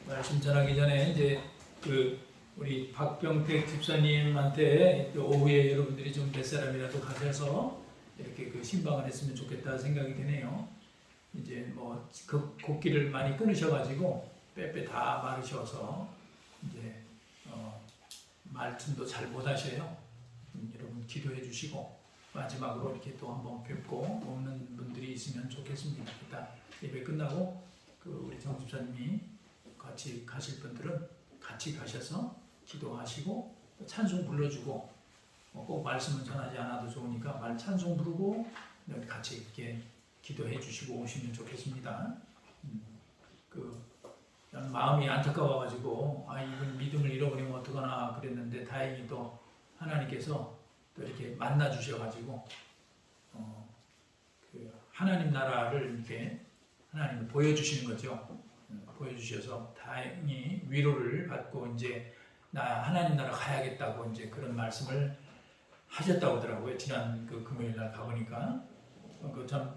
말씀 전하기 전에 이제 우리 박병택 집사님한테 오후에 여러분들이 좀 몇 사람이라도 가셔서 이렇게 신방을 했으면 좋겠다 생각이 드네요. 이제 그 곡기를 많이 끊으셔가지고 빼빼 다 마르셔서 이제 말씀도 잘 못하셔요. 여러분 기도해 주시고 마지막으로 이렇게 또 한번 뵙고 오는 분들이 있으면 좋겠습니다. 일단 예배 끝나고 우리 정 집사님이 같이 가실 분들은 같이 가셔서 기도하시고 찬송 불러주고 꼭 말씀은 전하지 않아도 좋으니까 찬송 부르고 같이 이렇게 기도해 주시고 오시면 좋겠습니다. 마음이 안타까워가지고 이분 믿음을 잃어버리면 어떡하나 그랬는데 다행히 또 하나님께서 또 이렇게 만나 주셔가지고 하나님 나라를 이렇게 하나님을 보여주시는 거죠. 보여주셔서 다행히 위로를 받고 이제 나 하나님 나라 가야겠다고 이제 그런 말씀을 하셨다고 하더라고요. 지난 금요일 날 가보니까 참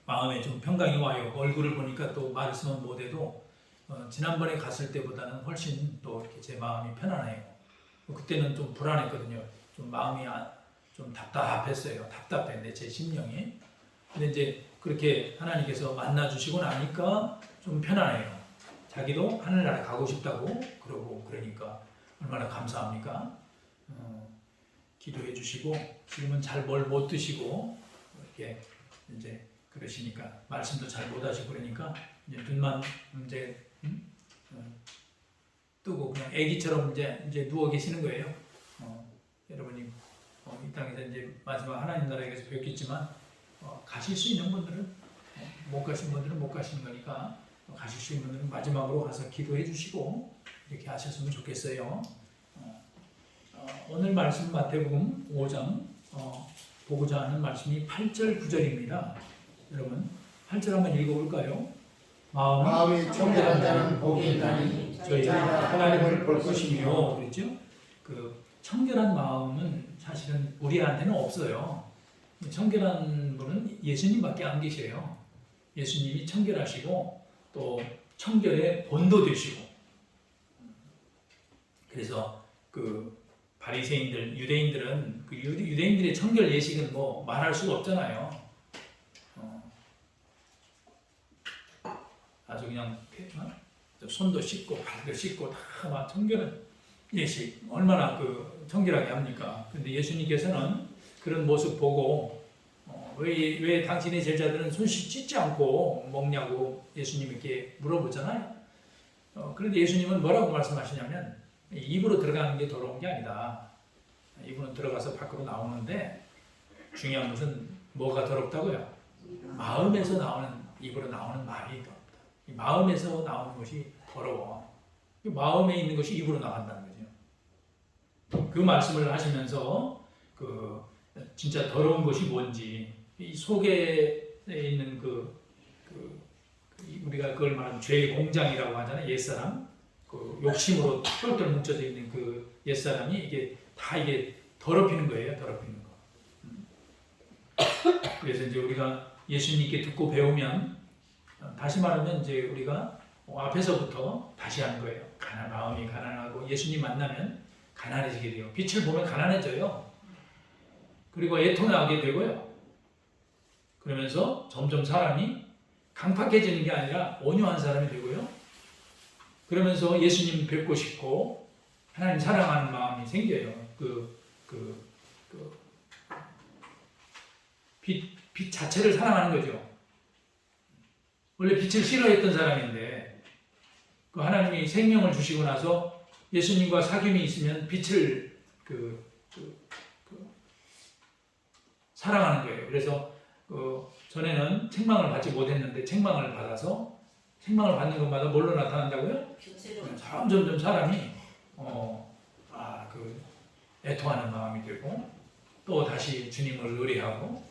마음에 좀 평강이 와요. 얼굴을 보니까 또 말씀은 못해도 지난번에 갔을 때보다는 훨씬 또 이렇게 제 마음이 편안해요. 그때는 좀 불안했거든요. 좀 마음이 좀 답답했어요. 답답했는데 제 심령이. 근데 이제 그렇게 하나님께서 만나주시고 나니까 좀 편안해요. 자기도 하늘나라 가고 싶다고 그러고 그러니까 얼마나 감사합니까? 기도해 주시고 지금은 잘 뭘 못 드시고 이렇게 이제 그러시니까 말씀도 잘 못 하시고 그러니까 이제 눈만 이제 뜨고 그냥 아기처럼 이제 누워 계시는 거예요. 여러분이 이 땅에서 이제 마지막 하나님 나라에서 뵙겠지만 가실 수 있는 분들은 못 가신 분들은 못 가시는 거니까 가실 수 있는 분들은 마지막으로 가서 기도해 주시고 이렇게 하셨으면 좋겠어요. 오늘 말씀 마태복음 5장 보고자 하는 말씀이 8절 9절입니다. 여러분 8절 한번 읽어볼까요? 마음이 청결한 자는 복이 있나니 저희가 하나님을 볼 것이며. 그랬죠? 청결한 마음은 사실은 우리한테는 없어요. 청결한 분은 예수님밖에 안 계셔요. 예수님이 청결하시고 또 청결의 본도 되시고. 그래서 바리새인들, 유대인들은 유대인들의 청결 예식은 말할 수가 없잖아요. 아주 그냥 손도 씻고 발도 씻고 다 막 청결한 예식 얼마나 청결하게 합니까? 근데 예수님께서는 그런 모습 보고 왜 당신의 제자들은 손 씻지 않고 먹냐고 예수님께 물어보잖아요. 그런데 예수님은 뭐라고 말씀하시냐면 입으로 들어가는 게 더러운 게 아니다. 입으로 들어가서 밖으로 나오는데 중요한 것은 뭐가 더럽다고요? 마음에서 나오는 입으로 나오는 말이 더럽다. 마음에서 나오는 것이 더러워. 마음에 있는 것이 입으로 나간다는 거죠. 그 말씀을 하시면서 진짜 더러운 것이 뭔지 이 속에 있는 우리가 그걸 말하면 죄의 공장이라고 하잖아요. 옛사람 욕심으로 똘똘 뭉쳐져 있는 옛사람이 이게 더럽히는 거예요. 더럽히는 거. 그래서 이제 우리가 예수님께 듣고 배우면 다시 말하면 이제 우리가 앞에서부터 다시 하는 거예요. 마음이 가난하고 예수님 만나면 가난해지게 돼요. 빛을 보면 가난해져요. 그리고 애통하게 되고요. 그러면서 점점 사람이 강팍해지는 게 아니라 온유한 사람이 되고요. 그러면서 예수님 뵙고 싶고 하나님 사랑하는 마음이 생겨요. 빛 자체를 사랑하는 거죠. 원래 빛을 싫어했던 사람인데 하나님이 생명을 주시고 나서 예수님과 사귐이 있으면 빛을 사랑하는 거예요. 그래서 전에는 책망을 받지 못했는데 책망을 받아서 책망을 받는 것마다 뭘로 나타난다고요? 점점 사람이 애통하는 마음이 되고 또 다시 주님을 의뢰하고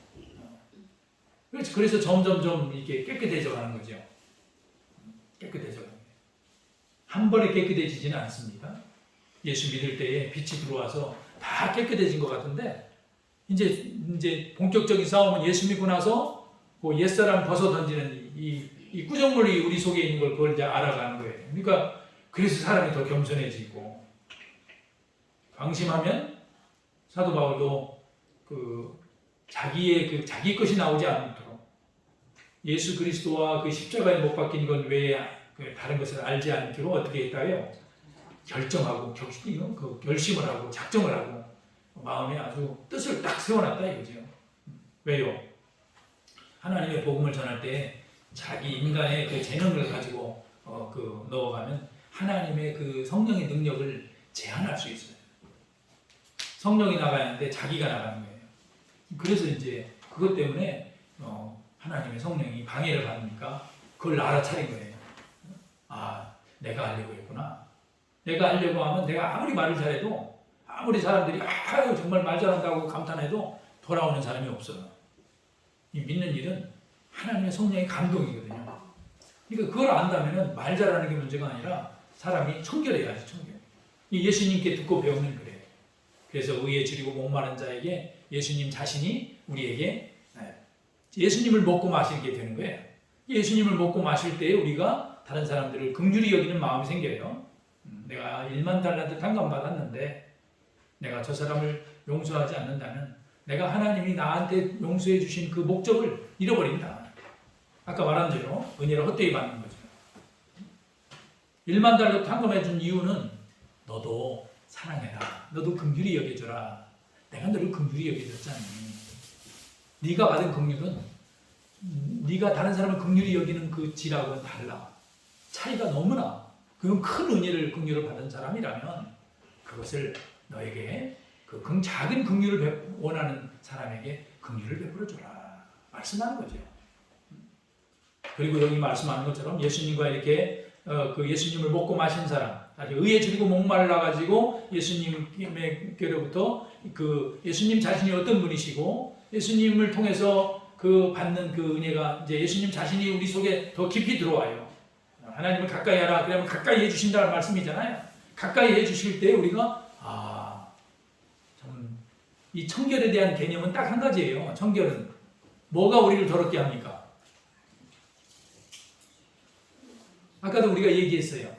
그래서 점점 이렇게 깨끗해져 가는 거죠. 깨끗해져 가는 거예요. 한 번에 깨끗해지지는 않습니다. 예수 믿을 때에 빛이 들어와서 다 깨끗해진 것 같은데 이제 본격적인 싸움은 예수 믿고 나서 옛사람 벗어 던지는 이 이 구정물이 우리 속에 있는 걸 그걸 이제 알아가는 거예요. 그러니까 그래서 사람이 더 겸손해지고 방심하면 사도 바울도 자기 것이 나오지 않도록 예수 그리스도와 그 십자가에 못 박힌 것 외에 다른 것을 알지 않기로 어떻게 했다요? 결정하고 결심을 하고 작정을 하고 마음에 아주 뜻을 딱 세워놨다 이거죠. 왜요? 하나님의 복음을 전할 때 자기 인간의 그 재능을 가지고 넣어가면 하나님의 그 성령의 능력을 제한할 수 있어요. 성령이 나가야 하는데 자기가 나가는 거예요. 그래서 이제 그것 때문에 하나님의 성령이 방해를 받으니까 그걸 알아차린 거예요. 아, 내가 하려고 했구나. 내가 하려고 하면 내가 아무리 말을 잘해도 아무리 사람들이 아유 정말 말 잘한다고 감탄해도 돌아오는 사람이 없어요. 이 믿는 일은 하나님의 성령의 감동이거든요. 그러니까 그걸 안다면 말 잘하는 게 문제가 아니라 사람이 청결해야지, 청결. 이 예수님께 듣고 배우면 그래요. 그래서 의에 줄이고 목마른 자에게 예수님 자신이 우리에게 예수님을 먹고 마시게 되는 거예요. 예수님을 먹고 마실 때 우리가 다른 사람들을 긍휼히 여기는 마음이 생겨요. 내가 1만 달란트 탕감받았는데 내가 저 사람을 용서하지 않는다면 내가 하나님이 나한테 용서해 주신 그 목적을 잃어버린다. 아까 말한 대로 은혜를 헛되이 받는 거죠. 1만 달러 탕감해 준 이유는 너도 사랑해라. 너도 긍휼히 여겨줘라. 내가 너를 긍휼히 여겨줬잖니. 네가 받은 긍휼은 네가 다른 사람을 긍휼히 여기는 그 질하고는 달라. 차이가 너무나. 그건 큰 은혜를 긍휼을 받은 사람이라면 그것을 너에게 그 작은 긍휼을 원하는 사람에게 긍휼을 베풀어 줘라. 말씀하는 거죠. 그리고 여기 말씀하는 것처럼 예수님과 이렇게 그 예수님을 먹고 마신 사람, 아주 의에 줄이고 목말라 가지고 예수님께로부터 그 예수님 자신이 어떤 분이시고 예수님을 통해서 그 받는 그 은혜가 이제 예수님 자신이 우리 속에 더 깊이 들어와요. 하나님을 가까이 하라. 그러면 가까이 해주신다는 말씀이잖아요. 가까이 해주실 때 우리가 참 이 청결에 대한 개념은 딱 한 가지예요. 청결은 뭐가 우리를 더럽게 합니까? 아까도 우리가 얘기했어요.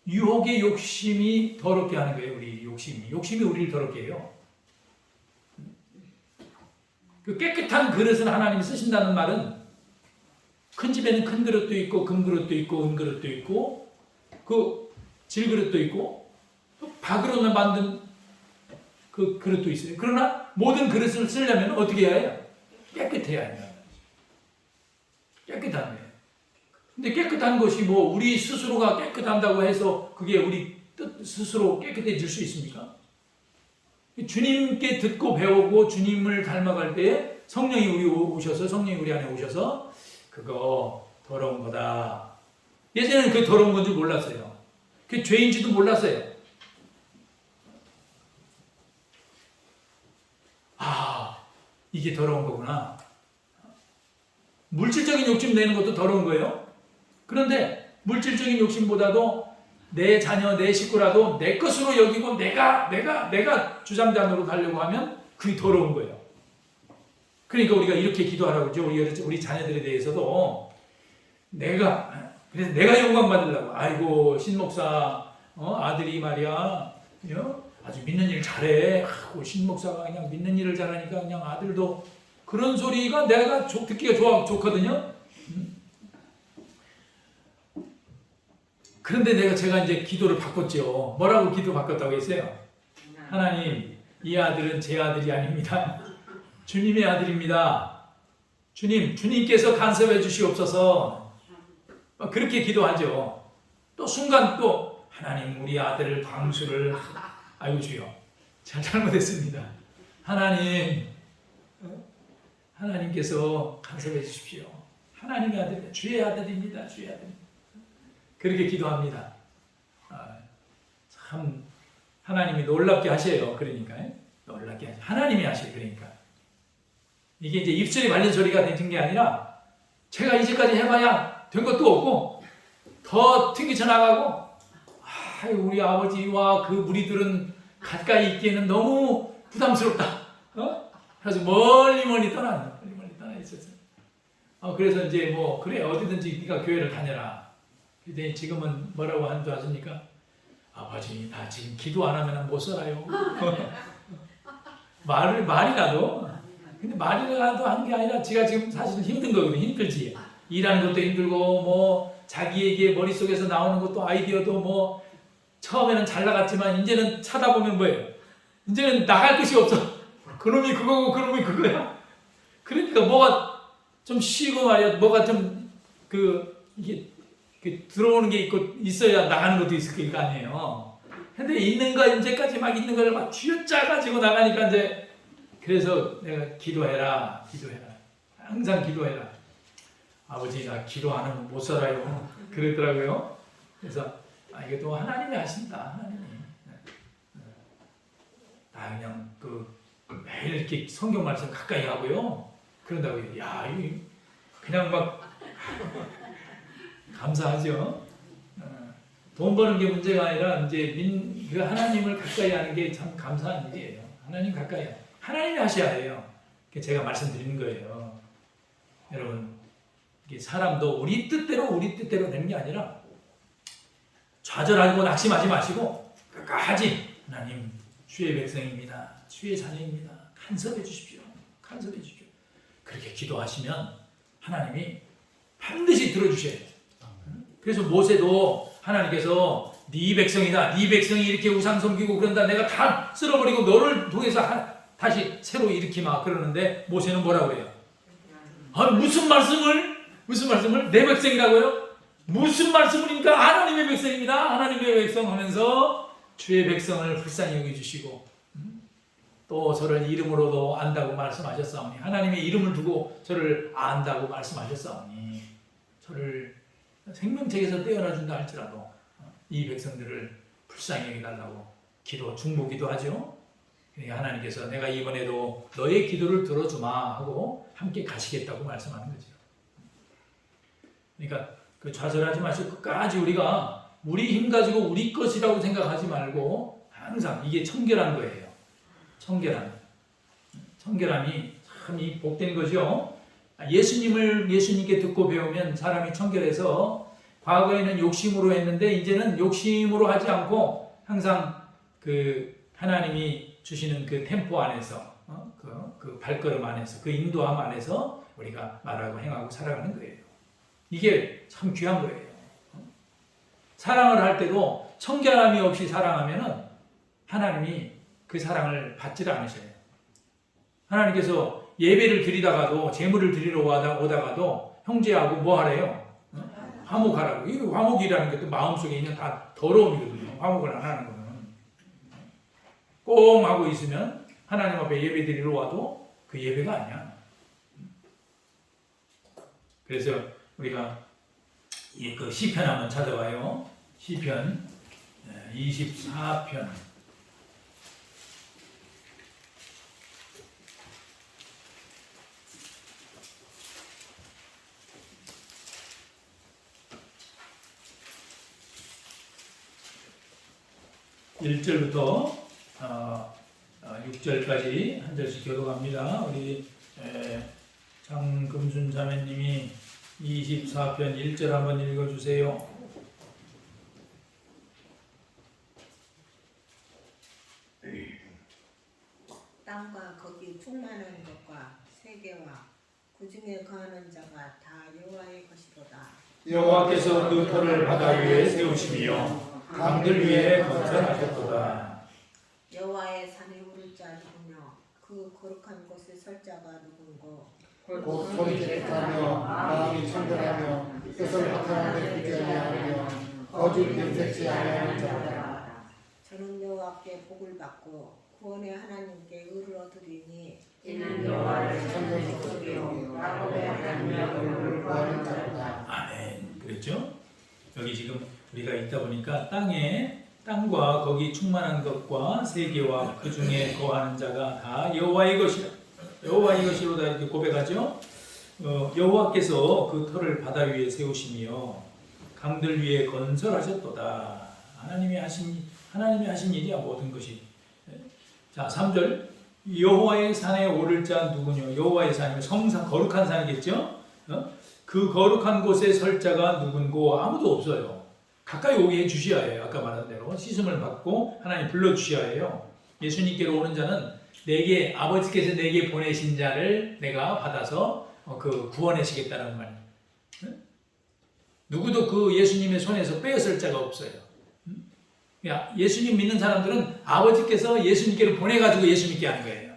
유혹의 욕심이 더럽게 하는 거예요. 우리 욕심이 우리를 더럽게 해요. 그 깨끗한 그릇은 하나님이 쓰신다는 말은 큰 집에는 큰 그릇도 있고 금그릇도 있고 은그릇도 있고 그 질그릇도 있고 또 박으로 만든 그 그릇도 있어요. 그러나 모든 그릇을 쓰려면 어떻게 해야 해요? 깨끗해야 해요. 깨끗한 거예요. 근데 깨끗한 것이 뭐 우리 스스로가 깨끗한다고 해서 그게 우리 뜻 스스로 깨끗해질 수 있습니까? 주님께 듣고 배우고 주님을 닮아갈 때 성령이 우리 안에 오셔서 그거 더러운 거다. 예전에는 그게 더러운 건 줄 몰랐어요. 그게 죄인지도 몰랐어요. 이게 더러운 거구나. 물질적인 욕심 내는 것도 더러운 거예요. 그런데 물질적인 욕심보다도 내 자녀, 내 식구라도 내 것으로 여기고 내가 주장자 노릇하려고 하면 그게 더러운 거예요. 그러니까 우리가 이렇게 기도하라고 그러죠. 우리 자녀들에 대해서도 그래서 내가 영광 받으려고. 아이고 신목사 아들이 말이야 아주 믿는 일 잘해. 신목사가 그냥 믿는 일을 잘하니까 그냥 아들도 그런 소리가 내가 듣기가 좋거든요. 그런데 제가 이제 기도를 바꿨죠. 뭐라고 기도 바꿨다고 했어요? 하나님, 이 아들은 제 아들이 아닙니다. 주님의 아들입니다. 주님께서 간섭해 주시옵소서. 그렇게 기도하죠. 또 순간 또 하나님 우리 아들을 광수를 아이고 주여 잘못했습니다. 하나님께서 간섭해 주십시오. 하나님의 아들, 주의 아들입니다. 주의 아들. 그렇게 기도합니다. 참 하나님이 놀랍게 하셔요. 그러니까 놀랍게 하셔요. 하나님이 하셔요. 그러니까 이게 이제 입술에 말린 소리가 되는 게 아니라 제가 이제까지 해봐야 된 것도 없고 더 튕기쳐 나가고 우리 아버지와 그 무리들은 가까이 있기에는 너무 부담스럽다. 그래서 멀리 떠나 있었어요. 그래서 이제 뭐 그래 어디든지 네가 교회를 다녀라. 근데 지금은 뭐라고 하는 줄 아십니까? 아버지 나 지금 기도 안 하면 못 살아요. 말이라도 근데 말이라도 한 게 아니라 지가 지금 사실은 힘든 거거든요. 힘들지. 일하는 것도 힘들고 뭐 자기에게 머릿속에서 나오는 것도 아이디어도 뭐 처음에는 잘 나갔지만 이제는 차다 보면 뭐예요? 이제는 나갈 것이 없어. 그놈이 그거고 그놈이 그거야. 그러니까 뭐가 좀 쉬고 말이야. 뭐가 좀 이게 들어오는 게 있고 있어야 나가는 것도 있을 거 아니에요. 근데 있는 거 이제까지 막 있는 걸 막 쥐어짜 가지고 나가니까 이제 그래서 내가 기도해라. 항상 기도해라. 아버지 나 기도 안 하면 못 살아요. 그러더라고요. 그래서 이게 또 하나님이 하신다. 하나님이. 나 그냥 매일 이렇게 성경 말씀 가까이 하고요. 그런다고요. 야, 그냥 막 감사하죠. 돈 버는 게 문제가 아니라 이제 그 하나님을 가까이 하는 게 참 감사한 일이에요. 하나님 가까이 하나님이 하셔야 해요. 제가 말씀드리는 거예요. 여러분, 이게 사람도 우리 뜻대로 되는 게 아니라 좌절하고 낙심하지 마시고 끝까지 하나님 주의 백성입니다. 주의 자녀입니다. 간섭해 주십시오. 그렇게 기도하시면 하나님이 반드시 들어주셔야 돼요. 그래서 모세도 하나님께서 네 백성이다. 네 백성이 이렇게 우상 섬기고 그런다. 내가 다 쓸어버리고 너를 통해서 다시 새로 일으키마 그러는데 모세는 뭐라고 해요? 무슨 말씀을 내 백성이라고요? 무슨 말씀이니까 하나님의 백성입니다. 하나님의 백성 하면서 주의 백성을 불쌍히 여겨주시고 또 저를 이름으로도 안다고 말씀하셨사오니 하나님의 이름을 두고 저를 안다고 말씀하셨사오니 저를 생명책에서 떼어놔준다 할지라도 이 백성들을 불쌍히 여겨달라고 중보기도 하죠. 그러니까 하나님께서 내가 이번에도 너의 기도를 들어주마 하고 함께 가시겠다고 말씀하는 거죠. 그러니까 좌절하지 마시고 끝까지 우리가 우리 힘 가지고 우리 것이라고 생각하지 말고 항상 이게 청결한 거예요. 청결함이 참 이 복된 거죠. 예수님께 듣고 배우면 사람이 청결해서 과거에는 욕심으로 했는데 이제는 욕심으로 하지 않고 항상 하나님이 주시는 템포 안에서 그 발걸음 안에서 그 인도함 안에서 우리가 말하고 행하고 살아가는 거예요. 이게 참 귀한 거예요. 사랑을 할 때도 청결함이 없이 사랑하면은 하나님이 그 사랑을 받지를 않으셔요. 하나님께서 예배를 드리다가도 제물을 드리러 오다가도 형제하고 뭐 하래요? 화목하라고. 이 화목이라는 것도 마음속에 있는 다 더러움이거든요. 화목을 안 하는 거는. 꽁 하고 있으면 하나님 앞에 예배 드리러 와도 그 예배가 아니야. 그래서 우리가 그 시편 한번 찾아봐요. 시편 24편. (1절부터) 6절까지 한 절씩 교독합니다. 우리 장금순 자매님이 24편 1절 한번 읽어주세요. 땅과 거기 충만한 것과 세계와 그 중에 거하는 자가 다 여호와의 것이로다. 여호와께서 그 터를 바다 위에 세우시며 강들 위에 건설하셨도다. 여호와의 산에 오를 자 누구며 그 거룩한 곳에 설 자가 누군고. 곧 손이 깨끗하며 마음이 청결하며 뜻을 허탄하게 되지 아니하며 거짓 냄새치 아니하는 자라. 저는 여호와께 복을 받고 구원의 하나님께 의를 얻으리니 이는 여호와를 찾는 자들이요 야곱의 하나님의 얼굴을 구하는 자로다. 아멘. 그랬죠? 여기 지금 우리가 있다 보니까 땅과 거기 충만한 것과 세계와 그 중에 거하는 자가 다 여호와의 것이라. 여호와의 것이로다 이렇게 고백하죠. 여호와께서 그 터를 바다 위에 세우시며 강들 위에 건설하셨도다. 하나님이 하신 일이야 모든 것이. 자, 3절. 여호와의 산에 오를 자 누구뇨? 여호와의 산이면 성산 거룩한 산이겠죠. 그 거룩한 곳에 설 자가 누군고 아무도 없어요. 가까이 오게 해주셔야 해요. 아까 말한 대로 씻음을 받고 하나님 불러주셔야 해요. 예수님께로 오는 자는 내게 아버지께서 내게 보내신 자를 내가 받아서 그 구원하시겠다는 말. 누구도 그 예수님의 손에서 빼앗을 자가 없어요. 예수님 믿는 사람들은 아버지께서 예수님께로 보내가지고 예수 믿게 하는 거예요.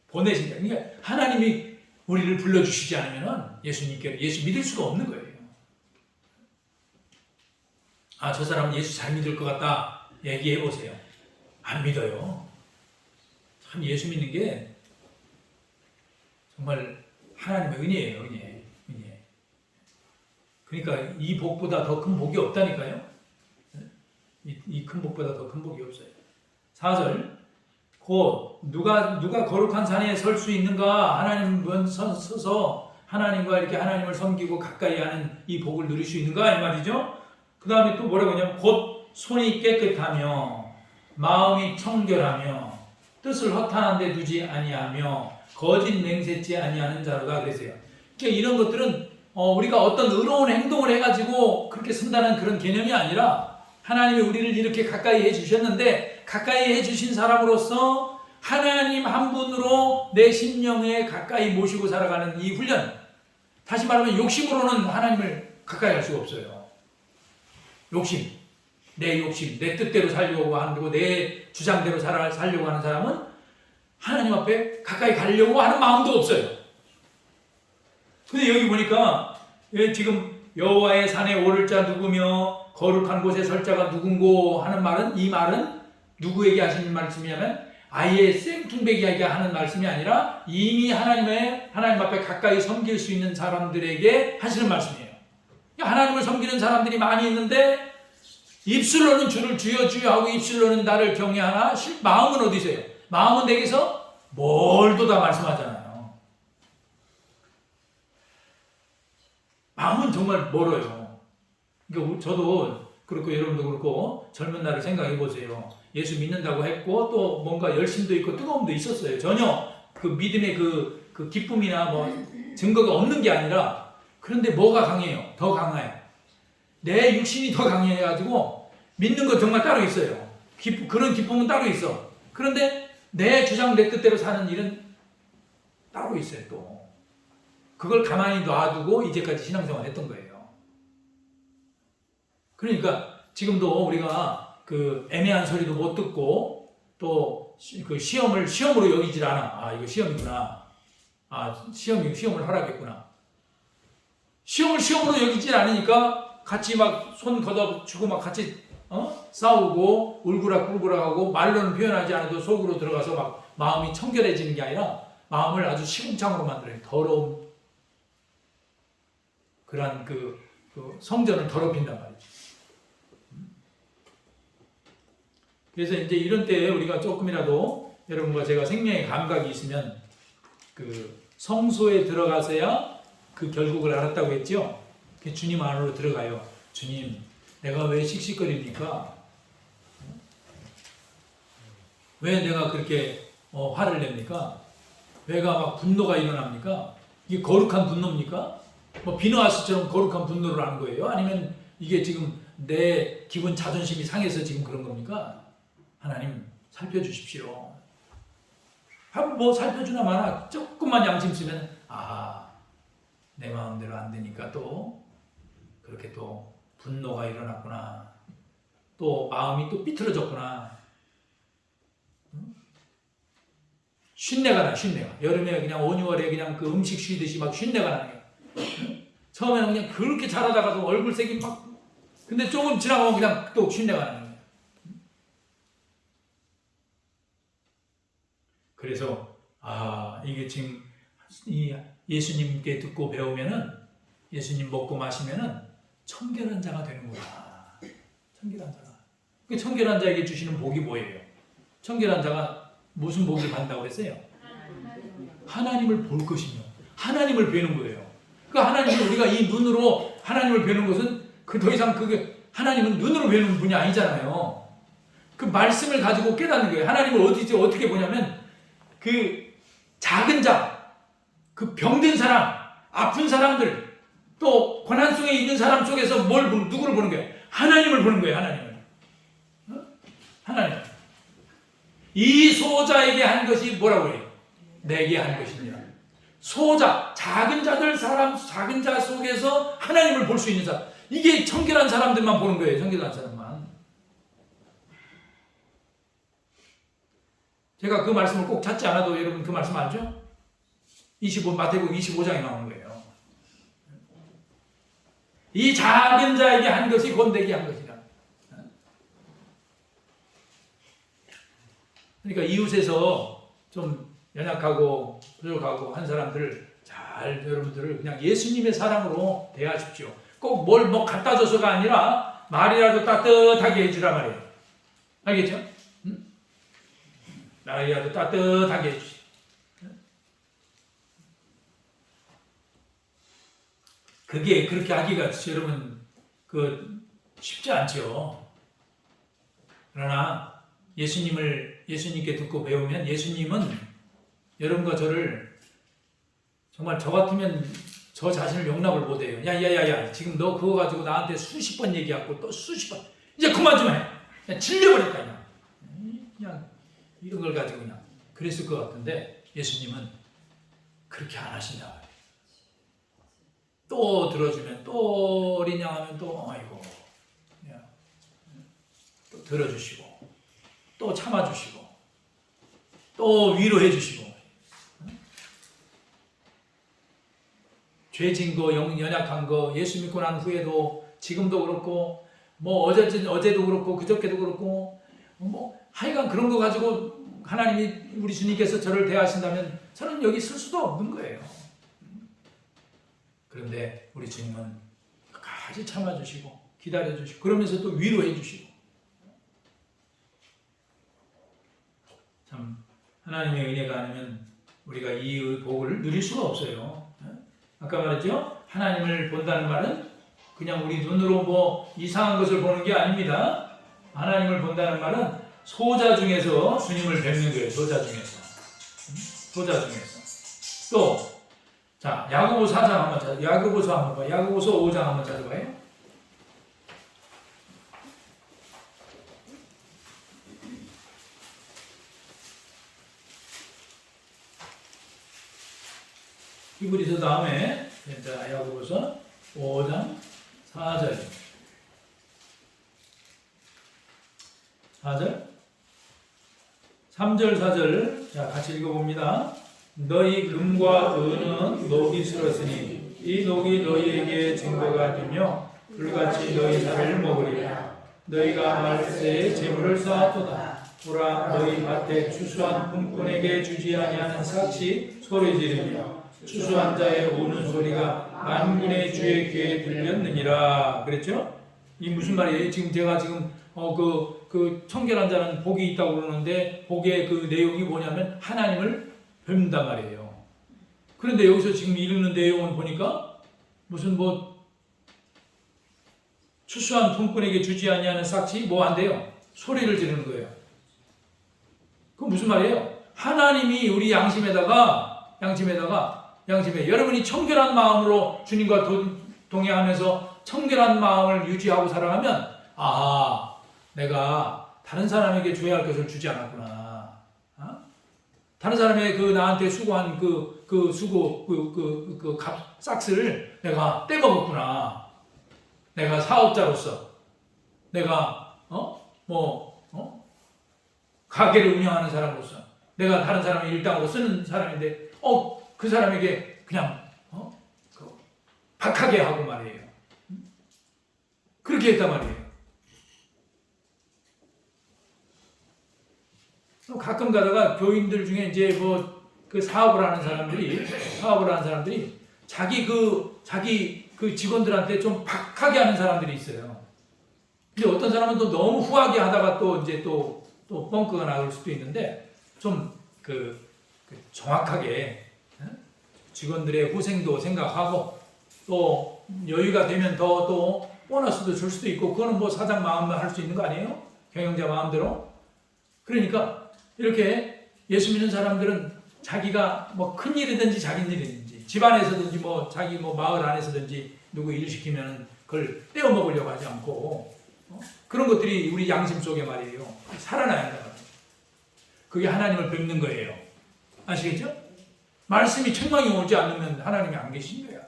보내신 자. 그러니까 하나님이 우리를 불러주시지 않으면 예수님께로 예수 믿을 수가 없는 거예요. 아, 저 사람은 예수 잘 믿을 것 같다. 얘기해 보세요. 안 믿어요. 참 예수 믿는 게 정말 하나님의 은혜예요. 은혜. 그러니까 이 복보다 더 큰 복이 없다니까요. 이 큰 복보다 더 큰 복이 없어요. 4절 곧 누가 거룩한 산에 설 수 있는가? 하나님 서서 하나님과 이렇게 하나님을 섬기고 가까이 하는 이 복을 누릴 수 있는가? 이 말이죠. 그 다음에 또 뭐라고 하냐면 곧 손이 깨끗하며 마음이 청결하며 뜻을 허탄한 데 두지 아니하며 거짓 맹세치 아니하는 자로다 그랬어요. 그러니까 이런 것들은 우리가 어떤 의로운 행동을 해가지고 그렇게 쓴다는 그런 개념이 아니라 하나님이 우리를 이렇게 가까이 해주셨는데 가까이 해주신 사람으로서 하나님 한 분으로 내 심령에 가까이 모시고 살아가는 이 훈련. 다시 말하면 욕심으로는 하나님을 가까이 할 수가 없어요. 욕심, 내 뜻대로 살려고 하고 내 주장대로 살려고 하는 사람은 하나님 앞에 가까이 가려고 하는 마음도 없어요. 근데 여기 보니까 지금 여호와의 산에 오를 자 누구며 거룩한 곳에 설 자가 누군고 하는 말은 이 말은 누구에게 하시는 말씀이냐면 아예 생뚱배기하게 하는 말씀이 아니라 이미 하나님 앞에 가까이 섬길 수 있는 사람들에게 하시는 말씀이에요. 하나님을 섬기는 사람들이 많이 있는데 입술로는 주를 주여 주여 하고 입술로는 나를 경외하나 마음은 어디 있어요? 마음은 내게서 멀도 다 말씀하잖아요. 마음은 정말 멀어요. 그러니까 저도 그렇고 여러분도 그렇고 젊은 날을 생각해 보세요. 예수 믿는다고 했고 또 뭔가 열심도 있고 뜨거움도 있었어요. 전혀 그 믿음의 그 기쁨이나 뭐 증거가 없는 게 아니라 그런데 뭐가 강해요? 더 강해요. 내 육신이 더 강해가지고 믿는 거 정말 따로 있어요. 그런 기쁨은 따로 있어. 그런데 내 주장 내 뜻대로 사는 일은 따로 있어요. 또 그걸 가만히 놔두고 이제까지 신앙생활 했던 거예요. 그러니까 지금도 우리가 그 애매한 소리도 못 듣고 또 그 시험으로 여기질 않아. 아, 이거 시험이구나. 아, 시험을 하라겠구나. 시험으로 여기질 않으니까 같이 막 손 걷어주고 막 같이 싸우고 울그락불그락하고 말로는 표현하지 않아도 속으로 들어가서 막 마음이 청결해지는 게 아니라 마음을 아주 시궁창으로 만들어요. 더러움. 그러한 그 성전을 더럽힌단 말이죠. 그래서 이제 이런 때에 우리가 조금이라도 여러분과 제가 생명의 감각이 있으면 그 성소에 들어가서야 그 결국을 알았다고 했죠. 주님 안으로 들어가요. 주님, 내가 왜 씩씩거립니까? 왜 내가 그렇게 화를 냅니까? 왜가 막 분노가 일어납니까? 이게 거룩한 분노입니까? 뭐 비누아스처럼 거룩한 분노를 하는 거예요? 아니면 이게 지금 내 기분 자존심이 상해서 지금 그런 겁니까? 하나님 살펴주십시오. 뭐 살펴주나 마나 조금만 양심 쓰면 내 마음대로 안 되니까 또 그렇게 또 분노가 일어났구나. 또 마음이 또 삐뚤어졌구나. 쉰내가 나. 여름에 그냥 5, 6월에 그냥 그 음식 쉬듯이 막 쉰내가 나요. 처음에는 그냥 그렇게 잘하다가도 얼굴색이 막 근데 조금 지나가면 그냥 또 쉰내가 나는 거예요. 그래서 이게 지금 이 예수님께 듣고 배우면은 예수님 먹고 마시면은 청결한 자가 되는구나. 청결한 자가. 그 청결한 자에게 주시는 복이 뭐예요? 청결한 자가 무슨 복을 받는다고 그랬어요? 하나님을 볼 것이며 하나님을 뵈는 거예요. 그 하나님을 우리가 이 눈으로 하나님을 뵈는 것은 그 더 이상 그게 하나님은 눈으로 뵈는 분이 아니잖아요. 그 말씀을 가지고 깨닫는 거예요. 하나님을 어떻게 보냐면 그 작은 자, 그 병든 사람, 아픈 사람들, 또 고난 속에 있는 사람 속에서 누구를 보는 거예요? 하나님을 보는 거예요. 하나님을. 하나님. 이 소자에게 한 것이 뭐라고 해요? 내게 한 것이니라. 소자, 작은 자 속에서 하나님을 볼 수 있는 사람. 이게 청결한 사람들만 보는 거예요. 청결한 사람만. 제가 그 말씀을 꼭 찾지 않아도 여러분 그 말씀 알죠? 마태복음 25장에 나오는 거예요. 이 작은 자에게 한 것이 곧 내게 한 것이라. 그러니까 이웃에서 좀 연약하고 부족하고 한 사람들을 여러분들을 그냥 예수님의 사랑으로 대하십시오. 꼭 뭘 갖다 줘서가 아니라 말이라도 따뜻하게 해주라 말이에요. 알겠죠? 말이라도 따뜻하게 해주시오. 그게 그렇게 하기가 여러분 쉽지 않죠. 그러나 예수님께 듣고 배우면 예수님은 여러분과 저를 정말 저 같으면 저 자신을 용납을 못해요. 야야야야 지금 너 그거 가지고 나한테 수십 번 얘기하고 또 수십 번 이제 그만 좀 해. 그냥 질려버렸다 그냥 이런 걸 가지고 그냥 그랬을 것 같은데 예수님은 그렇게 안 하신다. 또 들어주면 또 어린 양하면 또 아이고 또 들어주시고 또 참아주시고 또 위로해주시고 죄진 거 연약한 거 예수 믿고 난 후에도 지금도 그렇고 뭐 어제도 그렇고 그저께도 그렇고 뭐 하여간 그런 거 가지고 하나님이 우리 주님께서 저를 대하신다면 저는 여기 있을 수도 없는 거예요. 그런데 우리 주님은 끝까지 참아주시고 기다려주시고 그러면서 또 위로해주시고 참 하나님의 은혜가 아니면 우리가 이 복을 누릴 수가 없어요. 아까 말했죠? 하나님을 본다는 말은 그냥 우리 눈으로 뭐 이상한 것을 보는 게 아닙니다. 하나님을 본다는 말은 소자 중에서 주님을 뵙는 거예요. 소자 중에서. 또 자, 야고보서 4장 한번 찾아. 야고보서 한번 봐. 야고보서 5장 한번 찾아봐요. 히브리서 다음에 자, 야고보서 5장 4절. 3절 4절 자 같이 읽어봅니다. 너희 금과 은은 녹이 슬었으니 이 녹이 너희에게 증거가 되며 불같이 너희 살을 먹으리라. 너희가 말세에 재물을 쌓았도다. 보라 너희 밭에 추수한 품꾼에게 주지 아니하는 삭시 소리 지르며 추수한 자의 우는 소리가 만군의 주의 귀에 들렸느니라. 그랬죠? 이 무슨 말이에요? 제가 그 청결한 자는 복이 있다고 그러는데 복의 그 내용이 뭐냐면 하나님을 뵙는단 말이에요. 그런데 여기서 지금 읽는 내용을 보니까 무슨 추수한 품꾼에게 주지 아니하는 삭시 뭐 한대요? 소리를 지르는 거예요. 그건 무슨 말이에요? 하나님이 우리 양심에 여러분이 청결한 마음으로 주님과 동행하면서 청결한 마음을 유지하고 살아가면 내가 다른 사람에게 줘야 할 것을 주지 않았구나. 다른 사람의 나한테 수고한 싹스를 내가 떼먹었구나. 내가 사업자로서 내가 가게를 운영하는 사람으로서 내가 다른 사람의 일당으로 쓰는 사람인데 그 사람에게 그냥 박하게 하고 말이에요. 그렇게 했단 말이에요. 가끔 가다가 교인들 중에 이제 그 사업을 하는 사람들이 자기 직원들한테 좀 박하게 하는 사람들이 있어요. 근데 어떤 사람은 또 너무 후하게 하다가 또 이제 또 뻥크가 나올 수도 있는데 좀 정확하게 직원들의 후생도 생각하고 또 여유가 되면 또 보너스도 줄 수도 있고 그거는 사장 마음대로 할 수 있는 거 아니에요? 경영자 마음대로. 그러니까 이렇게 예수 믿는 사람들은 자기가 큰 일이든지 작은 일이든지 집안에서든지 뭐 자기 뭐 마을 안에서든지 누구 일 시키면 그걸 떼어 먹으려고 하지 않고 그런 것들이 우리 양심 속에 말이에요. 살아나야 한다. 그게 하나님을 뵙는 거예요. 아시겠죠? 말씀이 책망이 오지 않으면 하나님이 안 계신 거야.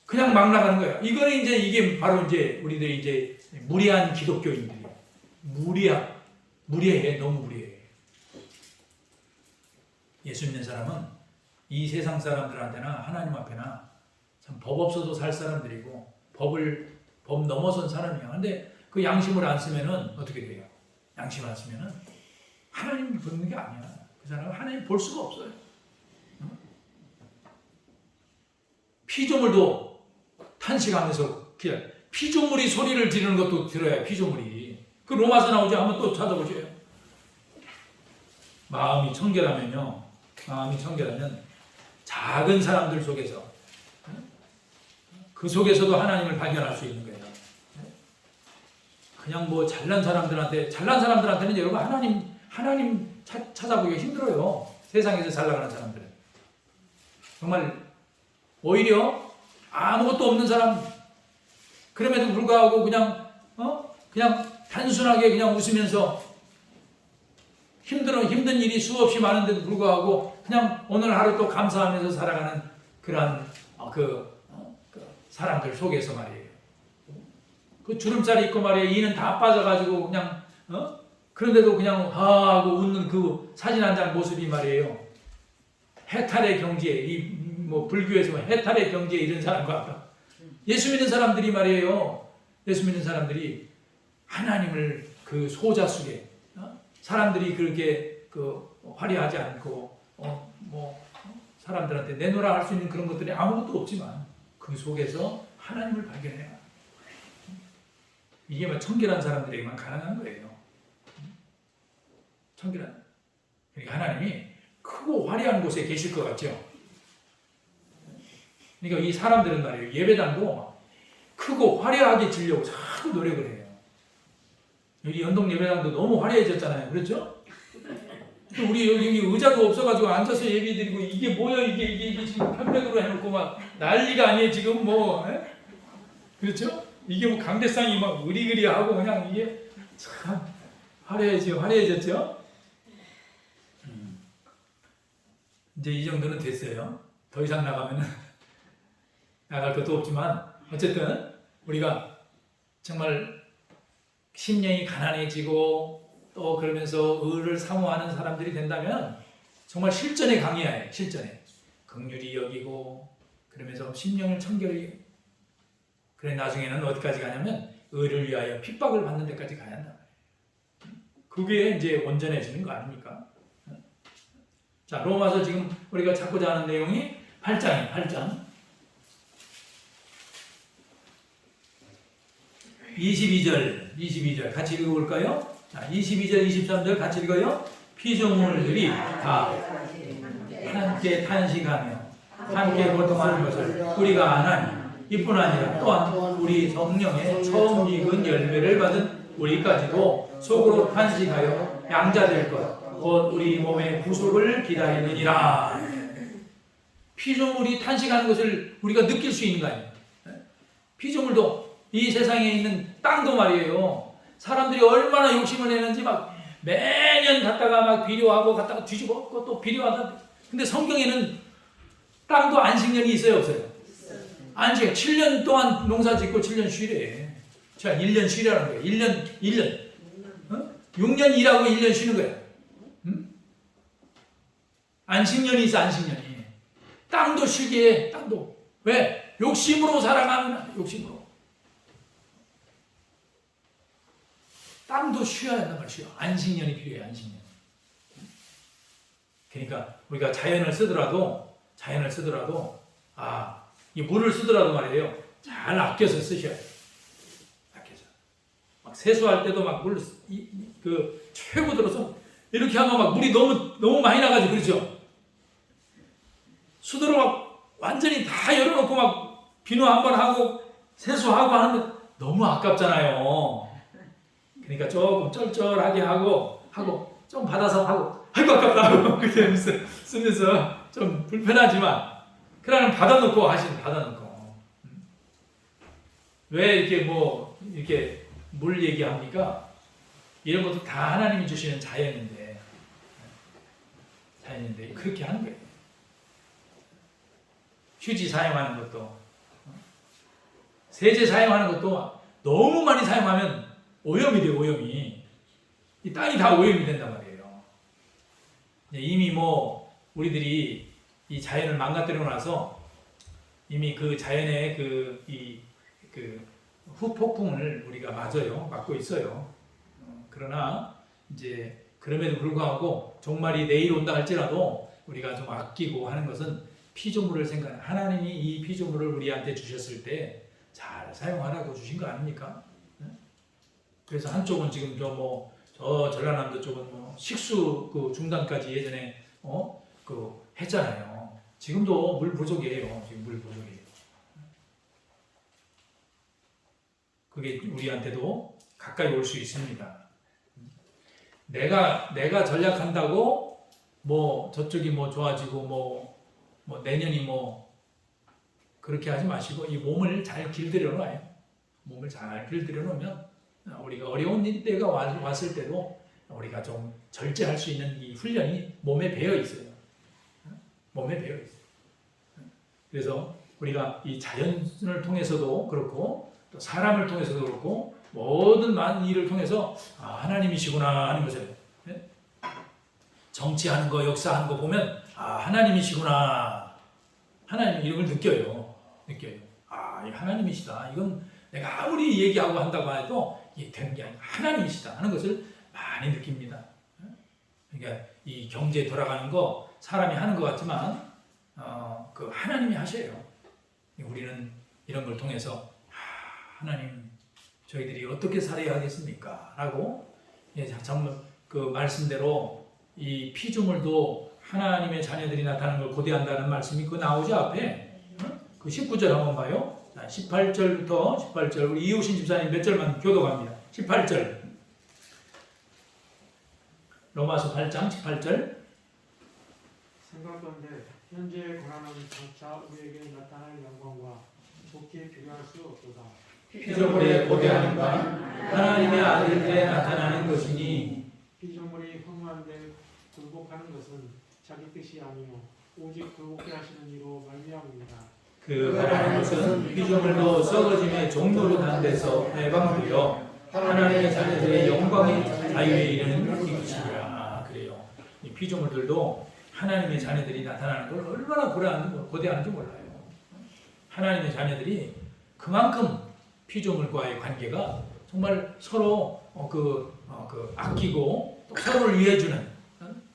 그냥 막 나가는 거야. 이거는 이제 이게 바로 이제 우리들이 이제 무례한 기독교인들이야. 무례해. 너무 무례해. 예수 믿는 사람은 이 세상 사람들한테나 하나님 앞에나 참 법 없어도 살 사람들이고 법 넘어선 사람이야. 근데 그 양심을 안 쓰면은 어떻게 돼요? 양심을 안 쓰면은 하나님을 보는 게 아니야. 그 사람은 하나님 볼 수가 없어요. 피조물도 탄식하면서 피조물이 소리를 지르는 것도 들어야 피조물이. 그 로마서 나오지 한번 또 찾아보세요. 마음이 청결하면요. 마음이 청결하면 작은 사람들 속에서 그 속에서도 하나님을 발견할 수 있는 거예요. 그냥 뭐 잘난 사람들한테는 여러분 하나님 찾아보기가 힘들어요. 세상에서 잘 나가는 사람들은. 정말 오히려 아무것도 없는 사람, 그럼에도 불구하고 그냥 단순하게 그냥 웃으면서 힘든 일이 수없이 많은데도 불구하고 그냥 오늘 하루 또 감사하면서 살아가는 그러한 그 사람들 속에서 말이에요. 그 주름살이 있고 말이에요. 이는 다 빠져가지고 그냥 그런데도 그냥 하고 웃는 그 사진 한 장 모습이 말이에요. 해탈의 경지에 뭐 불교에서 해탈의 경지에 이른 사람과 예수 믿는 사람들이 말이에요. 예수 믿는 사람들이 하나님을 그 소자 속에 사람들이 그렇게 화려하지 않고 사람들한테 내놓으라 할 수 있는 그런 것들이 아무것도 없지만 그 속에서 하나님을 발견해요. 이게 뭐 청결한 사람들에게만 가능한 거예요. 청결한. 그러니까 하나님이 크고 화려한 곳에 계실 것 같죠. 그러니까 이 사람들은 말이에요. 예배당도 크고 화려하게 지려고 자꾸 노력을 해요. 여기 연동 예배당도 너무 화려해졌잖아요. 그렇죠? 우리 여기 의자도 없어가지고 앉아서 예배드리고 이게 뭐야 이게 지금 편백으로 해놓고 막 난리가 아니에요. 지금 뭐 그렇죠? 이게 뭐 강대상이 막 으리으리하고 그냥 이게 참 화려해졌죠? 이제 이 정도는 됐어요. 더 이상 나가면은 나갈 것도 없지만 어쨌든 우리가 정말 심령이 가난해지고 또 그러면서 의를 사모하는 사람들이 된다면 정말 실전에 강해야 해요. 실전에 긍휼히 여기고 그러면서 심령을 청결히 그래 나중에는 어디까지 가냐면 의를 위하여 핍박을 받는 데까지 가야 한다. 그게 이제 온전해지는 거 아닙니까? 자, 로마서 지금 우리가 찾고자 하는 내용이 8장이에요. 8장 22절 같이 읽어볼까요? 자, 22절 23절 같이 읽어요. 피조물들이 다 함께 탄식하며 함께 고통하는 것을 우리가 아나니 이뿐 아니라 또한 우리 성령의 처음 익은 열매를 받은 우리까지도 속으로 탄식하여 양자될 것 곧 우리 몸의 구속을 기다리느니라. 피조물이 탄식하는 것을 우리가 느낄 수 있는 거 아니에요. 피조물도 이 세상에 있는 땅도 말이에요. 사람들이 얼마나 욕심을 내는지 막 매년 갔다가 막 비료하고 갔다가 뒤집어 또 비료하다. 근데 성경에는 땅도 안식년이 있어요 없어요? 안식 7년 동안 농사 짓고 7년 쉬래. 자, 1년 쉬라는 거예요. 1년 6년 일하고 1년 쉬는 거야. 안식년이 있어. 안식년이. 땅도 쉬게 해. 땅도. 왜? 욕심으로 살아가면 욕심으로. 땅도 쉬어야 한단 말이에요. 안식년이 필요해. 안식년. 그러니까 우리가 자연을 쓰더라도 이 물을 쓰더라도 말이에요. 잘 아껴서 쓰셔야 돼요. 아껴서. 막 세수할 때도 막 물 최고 들어서 이렇게 하면 막 물이 너무 많이 나가지고 그렇죠. 수도로 막 완전히 다 열어놓고 막 비누 한번 하고 세수하고 하는데 너무 아깝잖아요. 그러니까 조금 쩔쩔하게 하고 좀 받아서 하고 아이고 아깝다 하고 그렇게 쓰면서 좀 불편하지만 그러면 받아놓고 하시는 받아놓고. 왜 이렇게 뭐 이렇게 물 얘기합니까? 이런 것도 다 하나님이 주시는 자연인데 그렇게 하는 거예요. 휴지 사용하는 것도 세제 사용하는 것도 너무 많이 사용하면 오염이 돼요. 오염이 이 땅이 다 오염이 된단 말이에요. 이미 뭐 우리들이 이 자연을 망가뜨려 놔서 이미 그 자연의 그 후폭풍을 우리가 맞고 있어요. 그러나 이제 그럼에도 불구하고 종말이 내일 온다 할지라도 우리가 좀 아끼고 하는 것은 피조물을 생각하는 하나님이 이 피조물을 우리한테 주셨을 때 잘 사용하라고 주신 거 아닙니까? 그래서 한쪽은 지금 저 전라남도 쪽은 뭐 식수 그 중단까지 예전에 그 했잖아요. 지금도 물 부족이에요. 지금 물 부족이에요. 그게 우리한테도 가까이 올 수 있습니다. 내가 전략한다고 뭐 저쪽이 뭐 좋아지고 뭐 내년이 뭐 그렇게 하지 마시고 이 몸을 잘 길들여 놔요. 몸을 잘 길들여 놓으면 우리가 어려운 때가 왔을 때도 우리가 좀 절제할 수 있는 이 훈련이 몸에 배어 있어요. 몸에 배어 있어요. 그래서 우리가 이 자연을 통해서도 그렇고 또 사람을 통해서도 그렇고 모든 많은 일을 통해서 하나님이시구나 하는 것을 정치하는 거 역사하는 거 보면 하나님이시구나 하나님 이런 걸 느껴요. 이 하나님이시다. 이건 내가 아무리 얘기하고 한다고 해도 이게 되는 게 아니라 하나님이시다 하는 것을 많이 느낍니다. 그러니까 이 경제 돌아가는 거 사람이 하는 것 같지만 그 하나님이 하셔요. 우리는 이런 걸 통해서 하나님 저희들이 어떻게 살아야 하겠습니까? 라고 정말 그 말씀대로 이 피조물도 하나님의 자녀들이 나타나는 걸 고대한다는 말씀이 그 나오죠 앞에. 그 19절 한번 봐요. 18절부터 18절 우리 이호신 집사님 몇 절만 교독합니다. 18절 로마서 8장 18절 생각건대 현재의 고난은 장차 우리에게 나타날 영광과 복귀에 비교할 수 없도다. 피조물의 고대하는 바는 하나님의 아들들에 나타나는 것이니 피조물이 흠한데 굴복하는 것은 자기 뜻이 아니요 오직 굴복해 하시는 이로 말미암습니다. 그 바라는 것은 피조물도 썩어짐의 종로로 단 데서 해방되어 하나님의 자녀들의 영광이 자유에 이르는 이것이라. 그래요. 이 피조물들도 하나님의 자녀들이 나타나는 걸 얼마나 고대하는지 몰라요. 하나님의 자녀들이 그만큼 피조물과의 관계가 정말 서로 아끼고 또 서로를 위해주는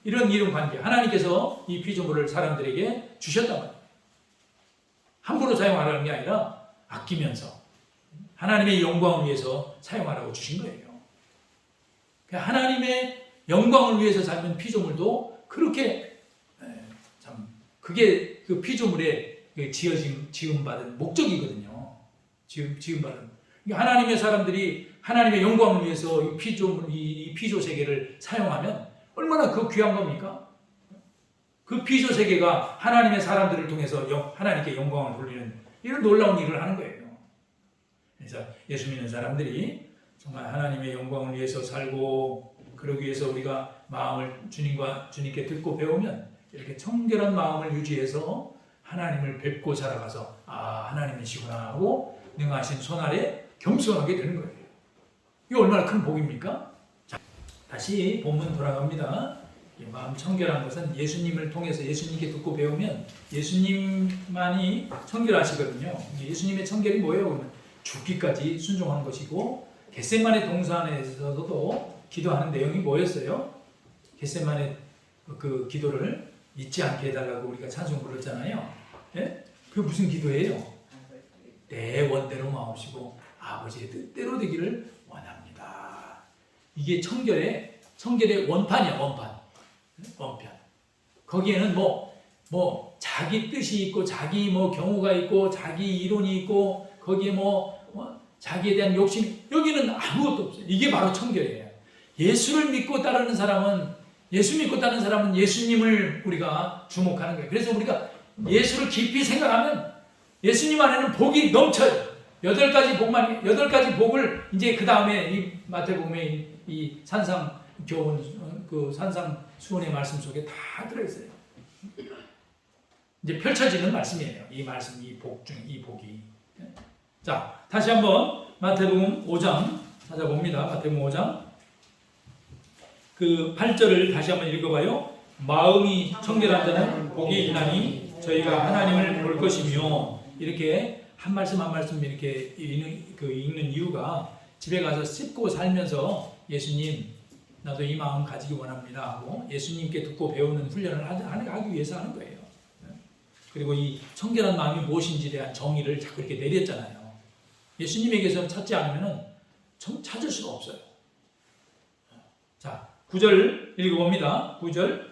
이런 관계. 하나님께서 이 피조물을 사람들에게 주셨단 말이에요. 함부로 사용하라는 게 아니라 아끼면서 하나님의 영광을 위해서 사용하라고 주신 거예요. 하나님의 영광을 위해서 살면 피조물도 그렇게 참 그게 그 피조물의 지음받은 목적이거든요. 지음받은 하나님의 사람들이 하나님의 영광을 위해서 이 피조 세계를 사용하면 얼마나 그 귀한 겁니까? 그 피조 세계가 하나님의 사람들을 통해서 하나님께 영광을 돌리는 이런 놀라운 일을 하는 거예요. 그래서 예수 믿는 사람들이 정말 하나님의 영광을 위해서 살고 그러기 위해서 우리가 마음을 주님께 듣고 배우면 이렇게 청결한 마음을 유지해서 하나님을 뵙고 살아가서 하나님이시구나 하고 능하신 손 아래 겸손하게 되는 거예요. 이게 얼마나 큰 복입니까? 자, 다시 본문 돌아갑니다. 마음 청결한 것은 예수님을 통해서 예수님께 듣고 배우면 예수님만이 청결하시거든요. 예수님의 청결이 뭐예요? 그러면 죽기까지 순종한 것이고 겟세마네 동산에서도 기도하는 내용이 뭐였어요? 겟세마네 그 기도를 잊지 않게 해달라고 우리가 찬송 불렀잖아요. 예? 그게 무슨 기도예요? 내 원대로 마옵시고 아버지의 뜻대로 되기를 원합니다. 이게 청결의 원판이야, 원판. 거기에는 뭐 자기 뜻이 있고 자기 경우가 있고 자기 이론이 있고 거기에 자기에 대한 욕심 여기는 아무것도 없어요. 이게 바로 청결이에요. 예수 믿고 따르는 사람은 예수님을 우리가 주목하는 거예요. 그래서 우리가 예수를 깊이 생각하면 예수님 안에는 복이 넘쳐요. 8가지 복을 이제 그 다음에 이 마태복음의 이 산상교훈, 그 산상수훈의 말씀 속에 다 들어있어요. 이제 펼쳐지는 말씀이에요. 이 말씀, 이 복 중, 이 복이. 자, 다시 한번 마태복음 5장 찾아봅니다. 마태복음 5장. 그 8절을 다시 한번 읽어봐요. 마음이 청결한 자는 복이 있나니 저희가 하나님을 볼 것이며, 이렇게 한 말씀 한 말씀 이렇게 읽는 이유가 집에 가서 씹고 살면서 예수님, 나도 이 마음 가지기 원합니다 하고 예수님께 듣고 배우는 훈련을 하기 위해서 하는 거예요. 그리고 이 청결한 마음이 무엇인지에 대한 정의를 자꾸 이렇게 내렸잖아요. 예수님에게서 찾지 않으면 찾을 수가 없어요. 자, 9절 읽어봅니다. 9절.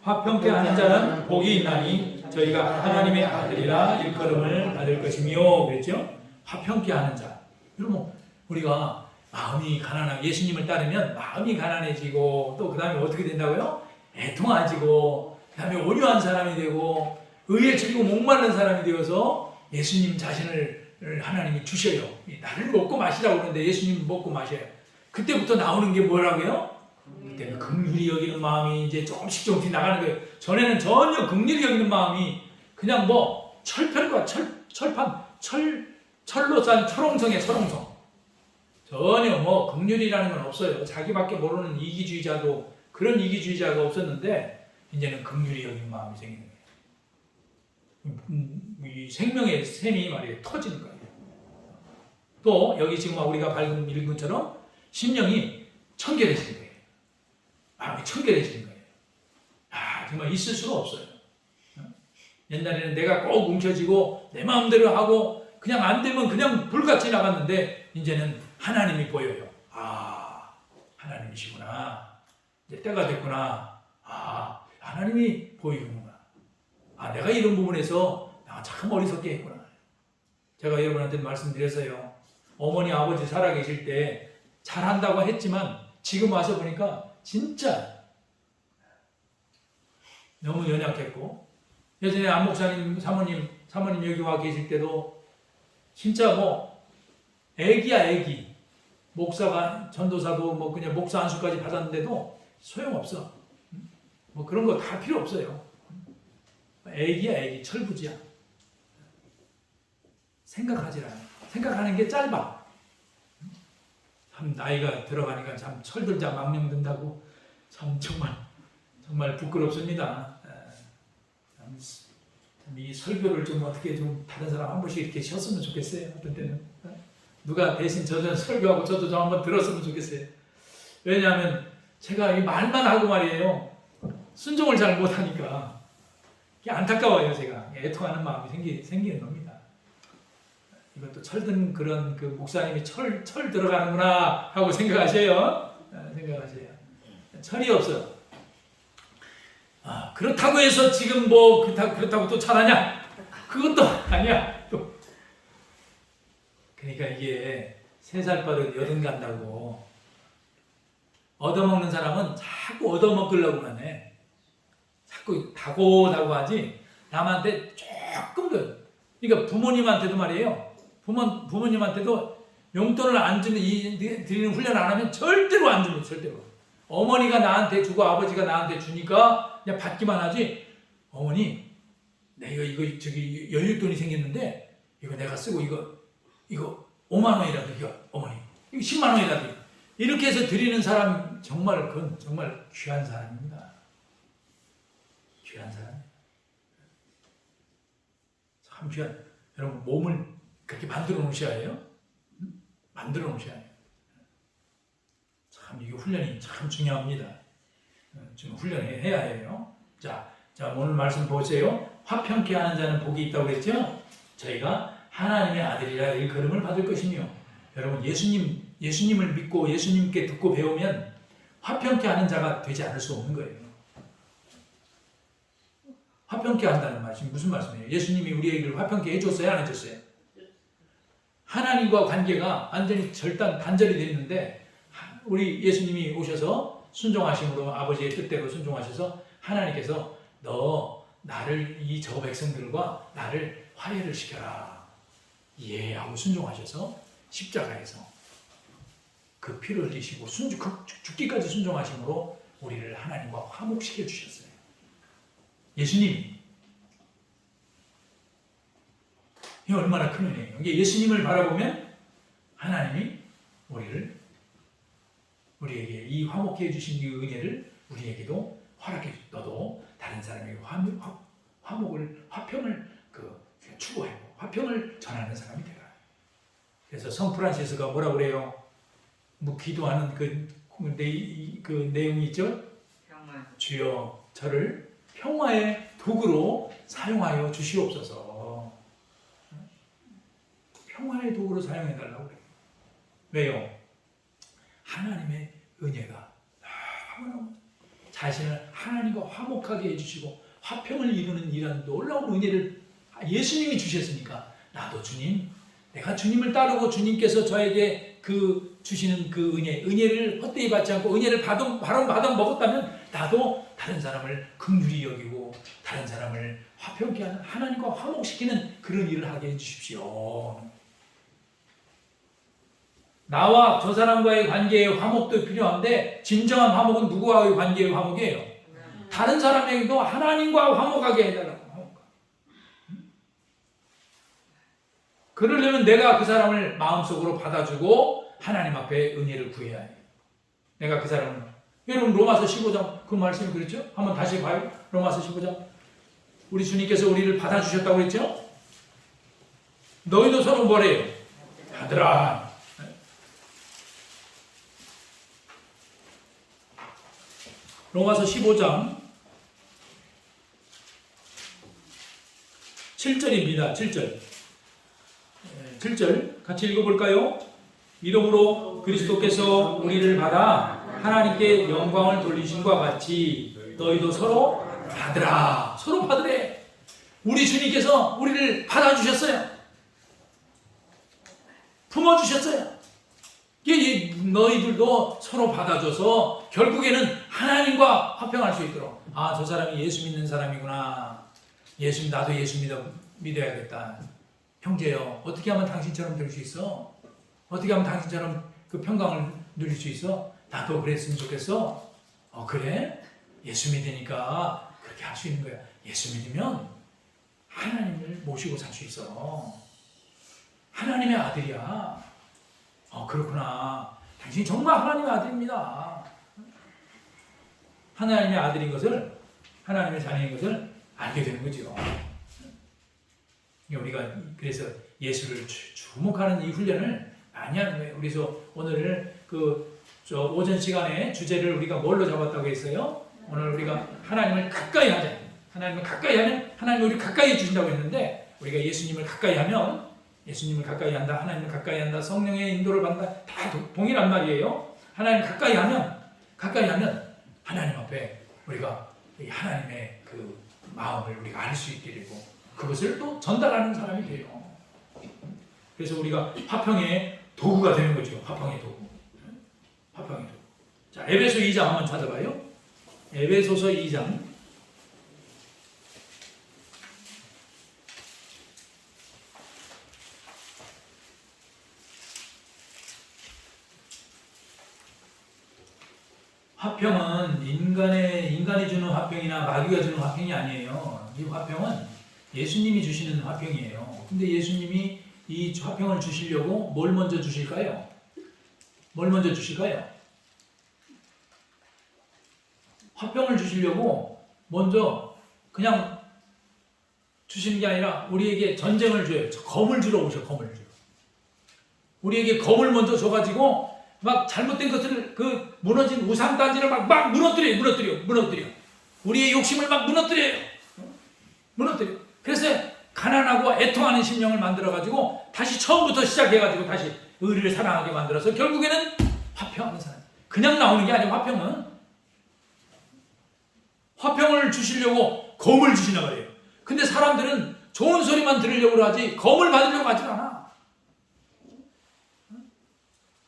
화평케 하는 자는 복이 있나니 저희가 하나님의 아들이라 일컬음을 받을 것이며, 그랬죠? 화평케 하는 자. 그러면 우리가 마음이 가난하고 예수님을 따르면 마음이 가난해지고, 또 그 다음에 어떻게 된다고요? 애통해지고, 그 다음에 온유한 사람이 되고, 의에 질리고 목마른 사람이 되어서 예수님 자신을 하나님이 주셔요. 나를 먹고 마시라고 그러는데 예수님 먹고 마셔요. 그때부터 나오는 게 뭐라고요? 그때는 긍휼히 여기는 마음이 이제 조금씩 나가는 거예요. 전에는 전혀 긍휼히 여기는 마음이 그냥 뭐 철편과 철판, 철로 싼 철옹성이에요. 철옹성. 전혀 뭐 긍휼이라는 건 없어요. 자기밖에 모르는 이기주의자도, 그런 이기주의자가 없었는데 이제는 긍휼히 여기는 마음이 생기는 거예요. 이 생명의 샘이 말이에요. 터지는 거예요. 또 여기 지금 우리가 밝은 읽은 것처럼 심령이 청결해지는 거예요. 마음이 청결해지는 거예요. 정말 있을 수가 없어요. 옛날에는 내가 꼭 움켜쥐고 내 마음대로 하고 그냥 안 되면 그냥 불같이 나갔는데 이제는 하나님이 보여요. 하나님이시구나. 이제 때가 됐구나. 하나님이 보이는구나. 내가 이런 부분에서 참 어리석게 했구나. 제가 여러분한테 말씀드렸어요. 어머니 아버지 살아계실 때 잘한다고 했지만 지금 와서 보니까 진짜 너무 연약했고, 예전에 안 목사님 사모님 여기 와 계실 때도 진짜 뭐 애기야 애기. 목사가 전도사도 뭐 그냥 목사 안수까지 받았는데도 소용없어. 뭐 그런 거 다 필요 없어요. 애기야 애기, 철부지야. 생각하지 않아. 생각하는 게 짧아. 참 나이가 들어가니까 참 철들자 망령 든다고 참 정말 부끄럽습니다. 이 설교를 좀 어떻게 좀 다른 사람 한 번씩 이렇게 쉬었으면 좋겠어요. 어떤 때는 누가 대신 저 설교하고 저도 좀 한번 들었으면 좋겠어요. 왜냐하면 제가 이 말만 하고 말이에요. 순종을 잘 못하니까 안타까워요. 제가 애통하는 마음이 생기는 겁니다. 이것도 철든 그런 그 목사님이 철 들어가는구나 하고 생각하셔요. 철이 없어. 그렇다고 해서 지금 뭐 그렇다고 또 잘하냐? 그것도 아니야. 또 그러니까 이게 3살 버릇 80 간다고. 얻어먹는 사람은 자꾸 얻어먹으려고만 해. 자꾸 다고다고 하지 남한테 조금 더. 그러니까 부모님한테도 말이에요. 부모님한테도 용돈을 안 주는, 드리는 훈련을 안 하면 절대로 안 줍니다. 절대로. 어머니가 나한테 주고 아버지가 나한테 주니까 그냥 받기만 하지. 어머니, 내가 이거 저기 연료돈이 생겼는데 이거 내가 쓰고 이거 5만 원이라도 이거 어머니 이거 10만 원이라도 이렇게 해서 드리는 사람 그건 정말 귀한 사람입니다. 귀한 사람. 참 귀한. 여러분 몸을 그렇게 만들어 놓으셔야 해요. 만들어 놓으셔야 해요. 참 이게 훈련이 참 중요합니다. 지금 훈련해야 해요. 자 오늘 말씀 보세요. 화평케 하는 자는 복이 있다고 그랬죠. 저희가 하나님의 아들이라 일컬음을 받을 것이며, 여러분 예수님을 믿고 예수님께 듣고 배우면 화평케 하는 자가 되지 않을 수 없는 거예요. 화평케 한다는 말씀이 무슨 말씀이에요? 예수님이 우리에게 화평케 해줬어요? 안 해줬어요? 하나님과 관계가 완전히 단절이 되어 있는데 우리 예수님이 오셔서 순종하심으로 아버지의 뜻대로 순종하셔서 하나님께서 너 나를 이 저 백성들과 나를 화해를 시켜라. 예 하고 순종하셔서 십자가에서 그 피를 흘리시고 죽기까지 순종하심으로 우리를 하나님과 화목시켜 주셨어요. 예수님이. 이 얼마나 큰 은혜예요. 이게 예수님을 바라보면 하나님이 우리에게 이 화목해 해주신 이 은혜를 우리에게도 허락해 주. 너도 다른 사람에게 화평을 추구하고 화평을 전하는 사람이 되라. 그래서 성 프란시스가 뭐라고 그래요? 기도하는 그 내용이 있죠? 주여 저를 평화의 도구로 사용하여 주시옵소서. 평화의 도구로 사용해달라고 그래요. 왜요? 하나님의 은혜가 너무너무 자신을 하나님과 화목하게 해주시고 화평을 이루는 이런 놀라운 은혜를 예수님이 주셨으니까 나도 주님, 내가 주님을 따르고 주님께서 저에게 주시는 그 은혜를 헛되이 받지 않고 은혜를 바로 먹었다면 나도 다른 사람을 긍휼히 여기고 다른 사람을 화평케 하는 하나님과 화목시키는 그런 일을 하게 해주십시오. 나와 저 사람과의 관계의 화목도 필요한데 진정한 화목은 누구와의 관계의 화목이에요? 다른 사람에게도 하나님과 화목하게 해달라고. 그러려면 내가 그 사람을 마음속으로 받아주고 하나님 앞에 은혜를 구해야 해요. 내가 그 사람을. 여러분 로마서 15장 그 말씀이 그렇죠? 한번 다시 봐요. 로마서 15장. 우리 주님께서 우리를 받아주셨다고 그랬죠? 너희도 서로 뭐래요? 받으라. 로마서 15장 7절입니다. 7절 같이 읽어볼까요? 이러므로 그리스도께서 우리를 받아 하나님께 영광을 돌리심과 같이 너희도 서로 받으라. 서로 받으래. 우리 주님께서 우리를 받아주셨어요. 품어주셨어요. 너희들도 서로 받아줘서 결국에는 하나님과 화평할 수 있도록. 아, 저 사람이 예수 믿는 사람이구나. 나도 예수 믿어야겠다. 형제여, 어떻게 하면 당신처럼 될 수 있어? 어떻게 하면 당신처럼 그 평강을 누릴 수 있어? 나도 그랬으면 좋겠어. 그래? 예수 믿으니까 그렇게 할 수 있는 거야. 예수 믿으면 하나님을 모시고 살 수 있어. 하나님의 아들이야. 그렇구나. 당신이 정말 하나님의 아들입니다. 하나님의 아들인 것을, 하나님의 자녀인 것을 알게 되는 거죠. 우리가 그래서 예수를 주목하는 이 훈련을 많이 하는 거예요. 그래서 오늘 오전 시간에 주제를 우리가 뭘로 잡았다고 했어요? 오늘 우리가 하나님을 가까이 하자. 하나님을 가까이 하면 하나님이 우리 가까이 해주신다고 했는데 우리가 예수님을 가까이 하면 예수님을 가까이 한다, 하나님을 가까이 한다, 성령의 인도를 받는다, 다 동일한 말이에요. 하나님 가까이 하면 하나님 앞에 우리가 하나님의 그 마음을 우리가 알 수 있게 되고 그것을 또 전달하는 사람이 돼요. 그래서 우리가 화평의 도구가 되는 거죠. 화평의 도구. 화평의 도구. 자, 에베소 2장 한번 찾아봐요. 에베소서 2장. 화평은 인간이 주는 화평이나 마귀가 주는 화평이 아니에요. 이 화평은 예수님이 주시는 화평이에요. 근데 예수님이 이 화평을 주시려고 뭘 먼저 주실까요? 뭘 먼저 주실까요? 화평을 주시려고 먼저 그냥 주시는 게 아니라 우리에게 전쟁을 줘요. 검을 주러 오셔. 검을 주러. 우리에게 검을 먼저 줘가지고 막 잘못된 것을 무너진 우상단지를 막 무너뜨려. 우리의 욕심을 막 무너뜨려. 그래서 가난하고 애통하는 심령을 만들어가지고 다시 처음부터 시작해가지고 다시 의리를 사랑하게 만들어서 결국에는 화평하는 사람. 그냥 나오는 게 아니고 화평을 주시려고 검을 주시나 말이에요. 근데 사람들은 좋은 소리만 들으려고 하지 검을 받으려고 하지 않아.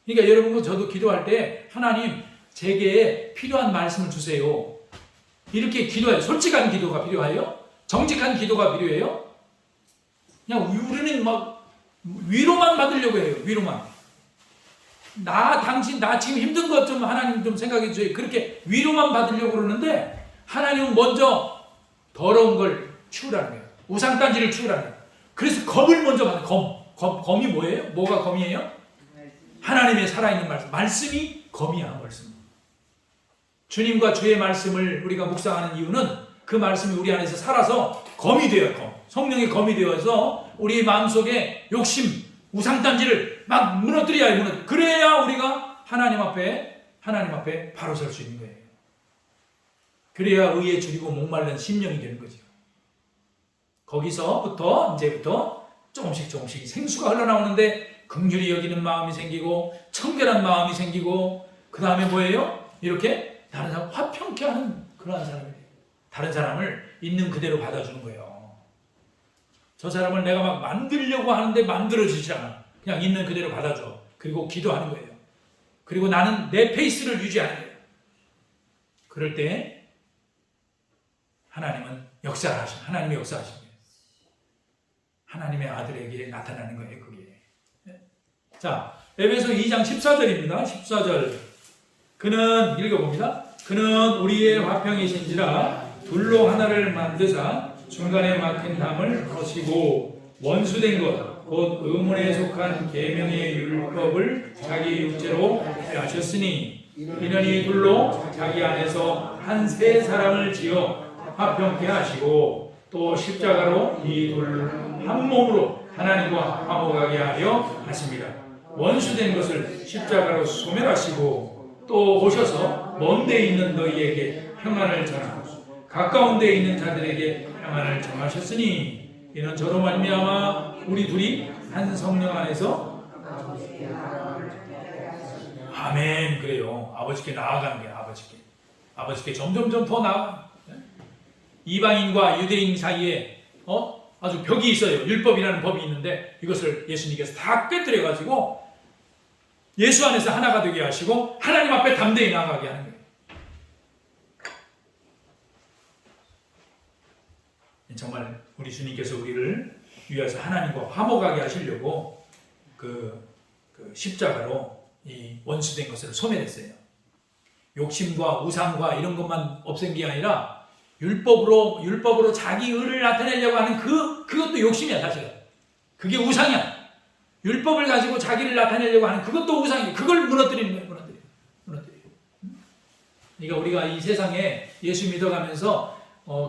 그러니까 여러분과 저도 기도할 때 하나님 제게 필요한 말씀을 주세요. 이렇게 기도해요. 솔직한 기도가 필요해요. 정직한 기도가 필요해요? 그냥 우리는 막 위로만 받으려고 해요. 위로만. 나 지금 힘든 것 좀 하나님 좀 생각해 주세요. 그렇게 위로만 받으려고 그러는데 하나님은 먼저 더러운 걸 치우라는 거예요. 우상단지를 치우라는 거예요. 그래서 검을 먼저 받는 검이 뭐예요? 뭐가 검이에요? 하나님의 살아있는 말씀. 말씀이 검이야, 말씀. 주님과 주의 말씀을 우리가 묵상하는 이유는 그 말씀이 우리 안에서 살아서 검이 되어요. 검. 성령의 검이 되어서 우리 마음속에 욕심, 우상단지를 막 무너뜨려야 해요. 그래야 우리가 하나님 앞에 바로 설 수 있는 거예요. 그래야 의에 줄이고 목마른 심령이 되는 거죠. 거기서부터 이제부터 조금씩 생수가 흘러나오는데 긍휼히 여기는 마음이 생기고 청결한 마음이 생기고 그 다음에 뭐예요? 이렇게 다른 사람 화평케 하는 그러한 사람이 돼요. 다른 사람을 있는 그대로 받아주는 거예요. 저 사람을 내가 막 만들려고 하는데 만들어지지 않아. 그냥 있는 그대로 받아줘. 그리고 기도하는 거예요. 그리고 나는 내 페이스를 유지하는 거예요. 그럴 때 하나님이 역사하시는 거예요. 하나님의 아들에게 나타나는 거예요. 그게. 자, 에베소 2장 14절입니다. 14절. 그는 읽어봅니다. 그는 우리의 화평이신지라 둘로 하나를 만드사 중간에 막힌 담을 거시고 원수된 것 곧 의문에 속한 계명의 율법을 자기 육체로 하셨으니 이는 이 둘로 자기 안에서 한 세 사람을 지어 화평케 하시고 또 십자가로 이 둘 한 몸으로 하나님과 화목하게 하려 하십니다. 원수된 것을 십자가로 소멸하시고 또 오셔서 먼 데 있는 너희에게 평안을 전하고 가까운 데 있는 자들에게 평안을 정하셨으니 이는 저로 말미암아 우리 둘이 한 성령 안에서 아멘. 그래요. 아버지께 나아가는 거예요. 아버지께 점점점 더 나아. 이방인과 유대인 사이에 아주 벽이 있어요. 율법이라는 법이 있는데 이것을 예수님께서 다 깨뜨려 가지고 예수 안에서 하나가 되게 하시고 하나님 앞에 담대히 나아가게 하는 거예요. 정말 우리 주님께서 우리를 위해서 하나님과 화목하게 하시려고 그 십자가로 이 원수된 것을 소멸했어요. 욕심과 우상과 이런 것만 없앤 게 아니라 율법으로 자기 의를 나타내려고 하는 그것도 욕심이야, 사실. 그게 우상이야. 율법을 가지고 자기를 나타내려고 하는 그것도 우상이야. 그걸 무너뜨리는 거예요. 무너뜨려. 그러니까 우리가 이 세상에 예수 믿어가면서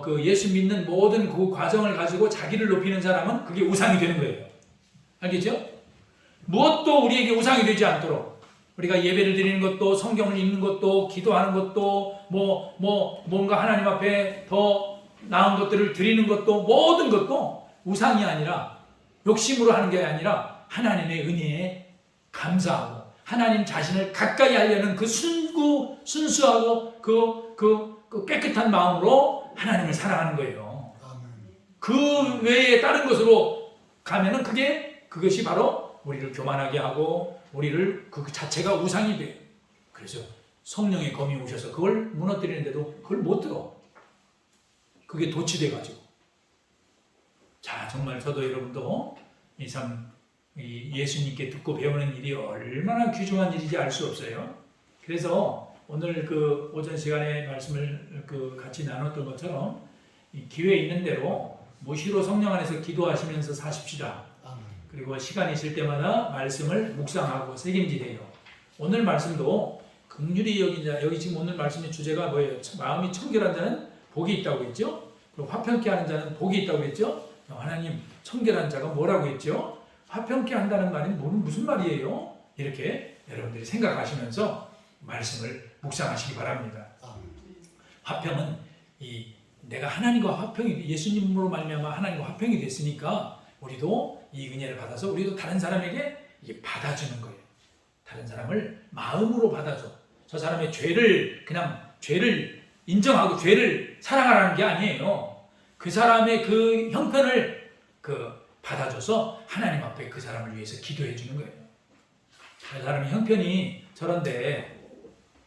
그 예수 믿는 모든 그 과정을 가지고 자기를 높이는 사람은 그게 우상이 되는 거예요. 알겠죠? 무엇도 우리에게 우상이 되지 않도록 우리가 예배를 드리는 것도 성경을 읽는 것도 기도하는 것도 뭔가 하나님 앞에 더 나은 것들을 드리는 것도 모든 것도 우상이 아니라 욕심으로 하는 게 아니라 하나님의 은혜에 감사하고 하나님 자신을 가까이 하려는 그 순수하고 그 깨끗한 마음으로 하나님을 사랑하는 거예요. 그 외에 다른 것으로 가면은 그것이 바로 우리를 교만하게 하고 우리를 그 자체가 우상이 돼요. 그래서 성령의 검이 오셔서 그걸 무너뜨리는데도 그걸 못 들어. 그게 도취돼가지고. 자, 정말 저도 여러분도 이 예수님께 듣고 배우는 일이 얼마나 귀중한 일인지 알 수 없어요. 그래서 오늘 그 오전 시간에 말씀을 같이 나눴던 것처럼 이 기회 있는 대로 무시로 성령 안에서 기도하시면서 사십시다. 그리고 시간 있을 때마다 말씀을 묵상하고 새김질해요. 오늘 말씀도 긍휼히 여긴 자, 여기 지금 오늘 말씀의 주제가 뭐예요? 마음이 청결한 자는 복이 있다고 했죠? 그리고 화평케 하는 자는 복이 있다고 했죠? 하나님, 청결한 자가 뭐라고 했죠? 화평케 한다는 말이 무슨 말이에요? 이렇게 여러분들이 생각하시면서 말씀을 묵상하시기 바랍니다. 화평은 내가 하나님과 화평이 예수님으로 말미암아 하나님과 화평이 됐으니까 우리도 이 은혜를 받아서 우리도 다른 사람에게 이게 받아주는 거예요. 다른 사람을 마음으로 받아줘. 저 사람의 죄를 인정하고 죄를 사랑하라는 게 아니에요. 그 사람의 그 형편을 받아줘서 하나님 앞에 그 사람을 위해서 기도해 주는 거예요. 저 사람의 형편이 저런데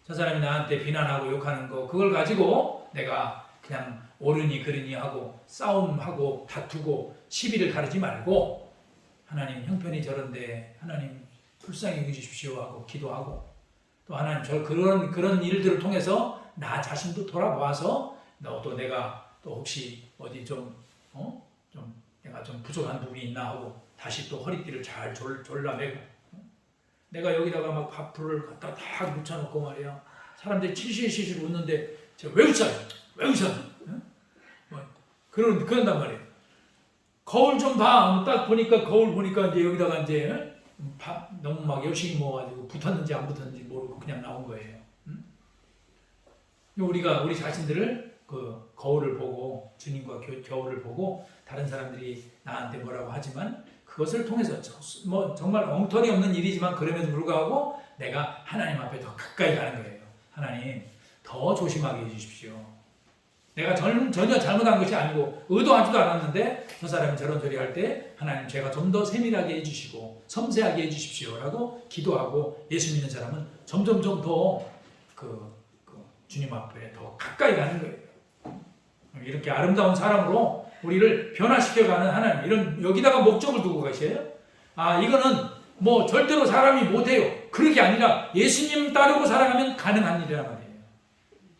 저 사람이 나한테 비난하고 욕하는 거 그걸 가지고 내가 그냥 옳으니 그르니 하고 싸움하고 다투고 시비를 가르지 말고 하나님 형편이 저런데 하나님 불쌍히 여기주십시오 하고 기도하고 또 하나님 저 그런 일들을 통해서 나 자신도 돌아보아서 또 내가 또 혹시 어디 좀 내가 좀 부족한 부분이 있나 하고 다시 또 허리띠를 잘 졸라매고 내가 여기다가 막 밥풀을 갖다 다 묻혀놓고 말이야 사람들이 실실 웃는데 왜 웃어요? 왜 웃어? 그런단 말이에요. 거울 좀 봐. 딱 보니까 거울 보니까 이제 여기다가 이제 너무 막 열심히 모아가지고 붙었는지 안 붙었는지 모르고 그냥 나온 거예요. 우리가 우리 자신들을 그 거울을 보고 주님과 겨울을 보고 다른 사람들이 나한테 뭐라고 하지만 그것을 통해서 뭐 정말 엉터리 없는 일이지만 그럼에도 불구하고 내가 하나님 앞에 더 가까이 가는 거예요. 하나님 더 조심하게 해주십시오. 내가 전혀 잘못한 것이 아니고 의도하지도 않았는데 저 사람이 저런 소리 할 때 하나님 제가 좀 더 세밀하게 해주시고 섬세하게 해주십시오 라고 기도하고 예수 믿는 사람은 점점 더 주님 앞에 더 가까이 가는 거예요. 이렇게 아름다운 사람으로 우리를 변화시켜가는 하나님 이런 여기다가 목적을 두고 가셔요. 이거는 뭐 절대로 사람이 못해요. 그런 게 아니라 예수님 따르고 살아가면 가능한 일이란 말이에요.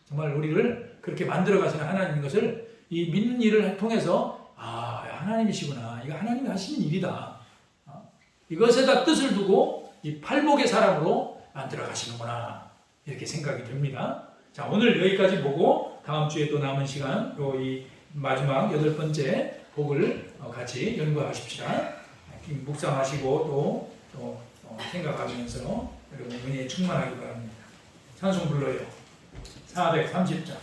정말 우리를 그렇게 만들어가시는 하나님인 것을 이 믿는 일을 통해서 하나님이시구나. 이거 하나님이 하시는 일이다. 이것에다 뜻을 두고 이 팔복의 사람으로 만들어가시는구나. 이렇게 생각이 듭니다. 자, 오늘 여기까지 보고 다음 주에 또 남은 시간 이 마지막 8번째 복을 같이 연구하십시다. 묵상하시고 또 생각하면서 여러분 은혜에 충만하기 바랍니다. 찬송 불러요. 430장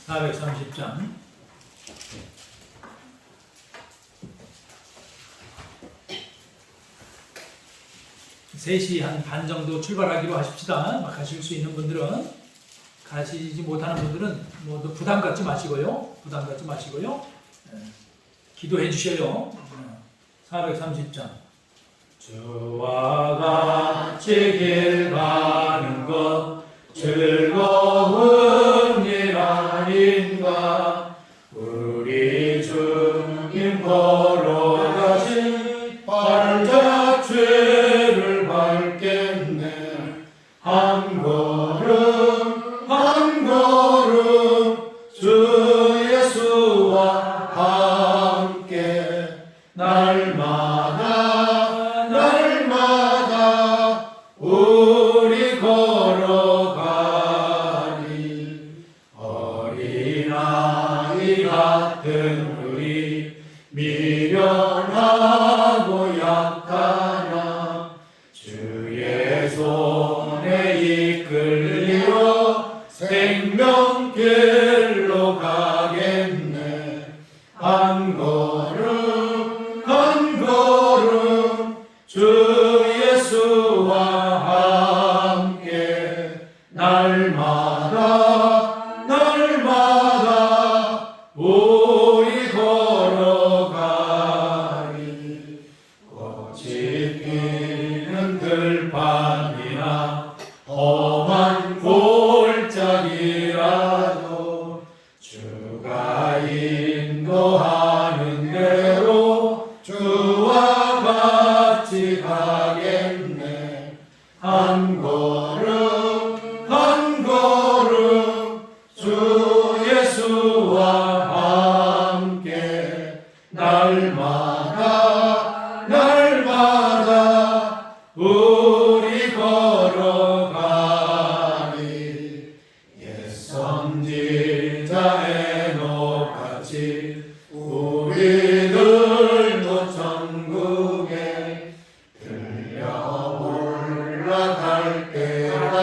430장 3시 한 반 정도 출발하기로 하십시다. 막 가실 수 있는 분들은 가시지 못하는 분들은 뭐 부담 갖지 마시고요. 기도해 주셔요. 430장 주와 같이 길 가는 것 즐거운 일 아닌가 우리 주님 걸어가신 발짝 죄를 밟겠네 한 걸음 한 걸음 주 예수와 함께 날마다 우리 걸어가리 어린아이 같은 우리 미련하고 약하나 주의 손에 이끌려 생명길로 가겠네 한 걸음 한 걸음 주 예수와 함께 날마다 우리 걸어가리 꽃이 피는 들판이나 험한 골짜기라도 주가 인도하는 대로 주와 같이 가겠네 한 걸음 한 걸음 주 예수와 함께 날마다 우리 걸어가리 옛 선지자 에녹같이 우리들도 천국에 들려 올라갈 때가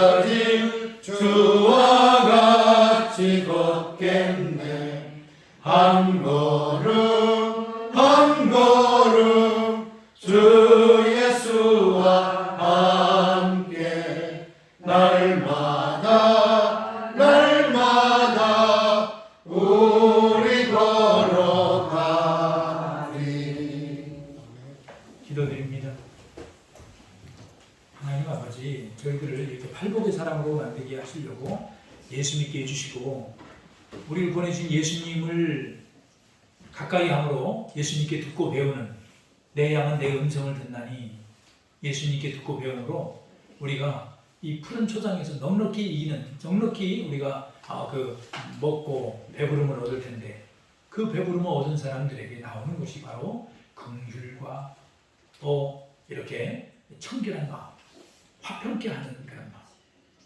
하나님 아버지 저희들을 이렇게 팔복의 사람으로 만들게 하시려고 예수 믿게 해주시고 우리를 보내신 예수님을 가까이 함으로 예수님께 듣고 배우는 내 양은 내 음성을 듣나니 예수님께 듣고 배우므로 우리가 이 푸른 초장에서 넉넉히 이기는 넉넉히 우리가 먹고 배부름을 얻을 텐데 그 배부름을 얻은 사람들에게 나오는 것이 바로 긍휼과 또 이렇게 청결한 마음, 화평케 하는 그런 마음,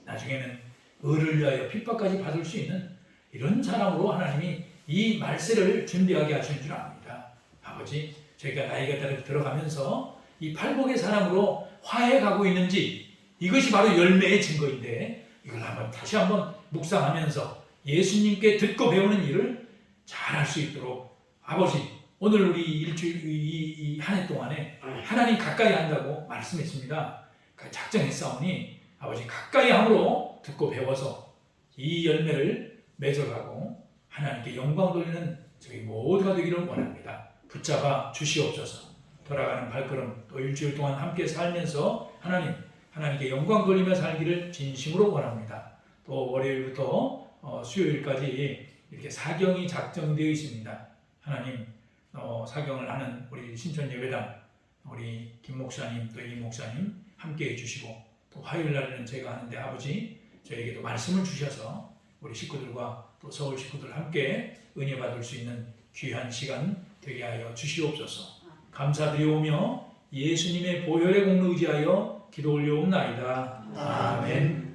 나중에는 의를 위하여 핍박까지 받을 수 있는 이런 사람으로 하나님이 이 말세를 준비하게 하시는 줄 압니다. 아버지, 저희가 나이가 들어가면서 이 팔복의 사람으로 화해 가고 있는지 이것이 바로 열매의 증거인데 이걸 다시 한번 묵상하면서 예수님께 듣고 배우는 일을 잘 할 수 있도록 아버지, 오늘 우리 일주일 이 한 해 동안에 하나님 가까이 한다고 말씀했습니다. 작정했사오니 아버지 가까이 함으로 듣고 배워서 이 열매를 맺어가고 하나님께 영광 돌리는 저희 모두가 되기를 원합니다. 붙잡아 주시옵소서. 돌아가는 발걸음 또 일주일 동안 함께 살면서 하나님께 영광 돌리며 살기를 진심으로 원합니다. 또 월요일부터 수요일까지 이렇게 사경이 작정되어 있습니다. 하나님 사경을 하는 우리 신천 예배당 우리 김 목사님 또 이 목사님 함께 해주시고 또 화요일 날에는 제가 하는데 아버지 저에게도 말씀을 주셔서 우리 식구들과 또 서울 식구들 함께 은혜 받을 수 있는 귀한 시간 되게 하여 주시옵소서. 감사드리오며 예수님의 보혈의 공로 의지하여 기도 올려옵나이다. 아멘.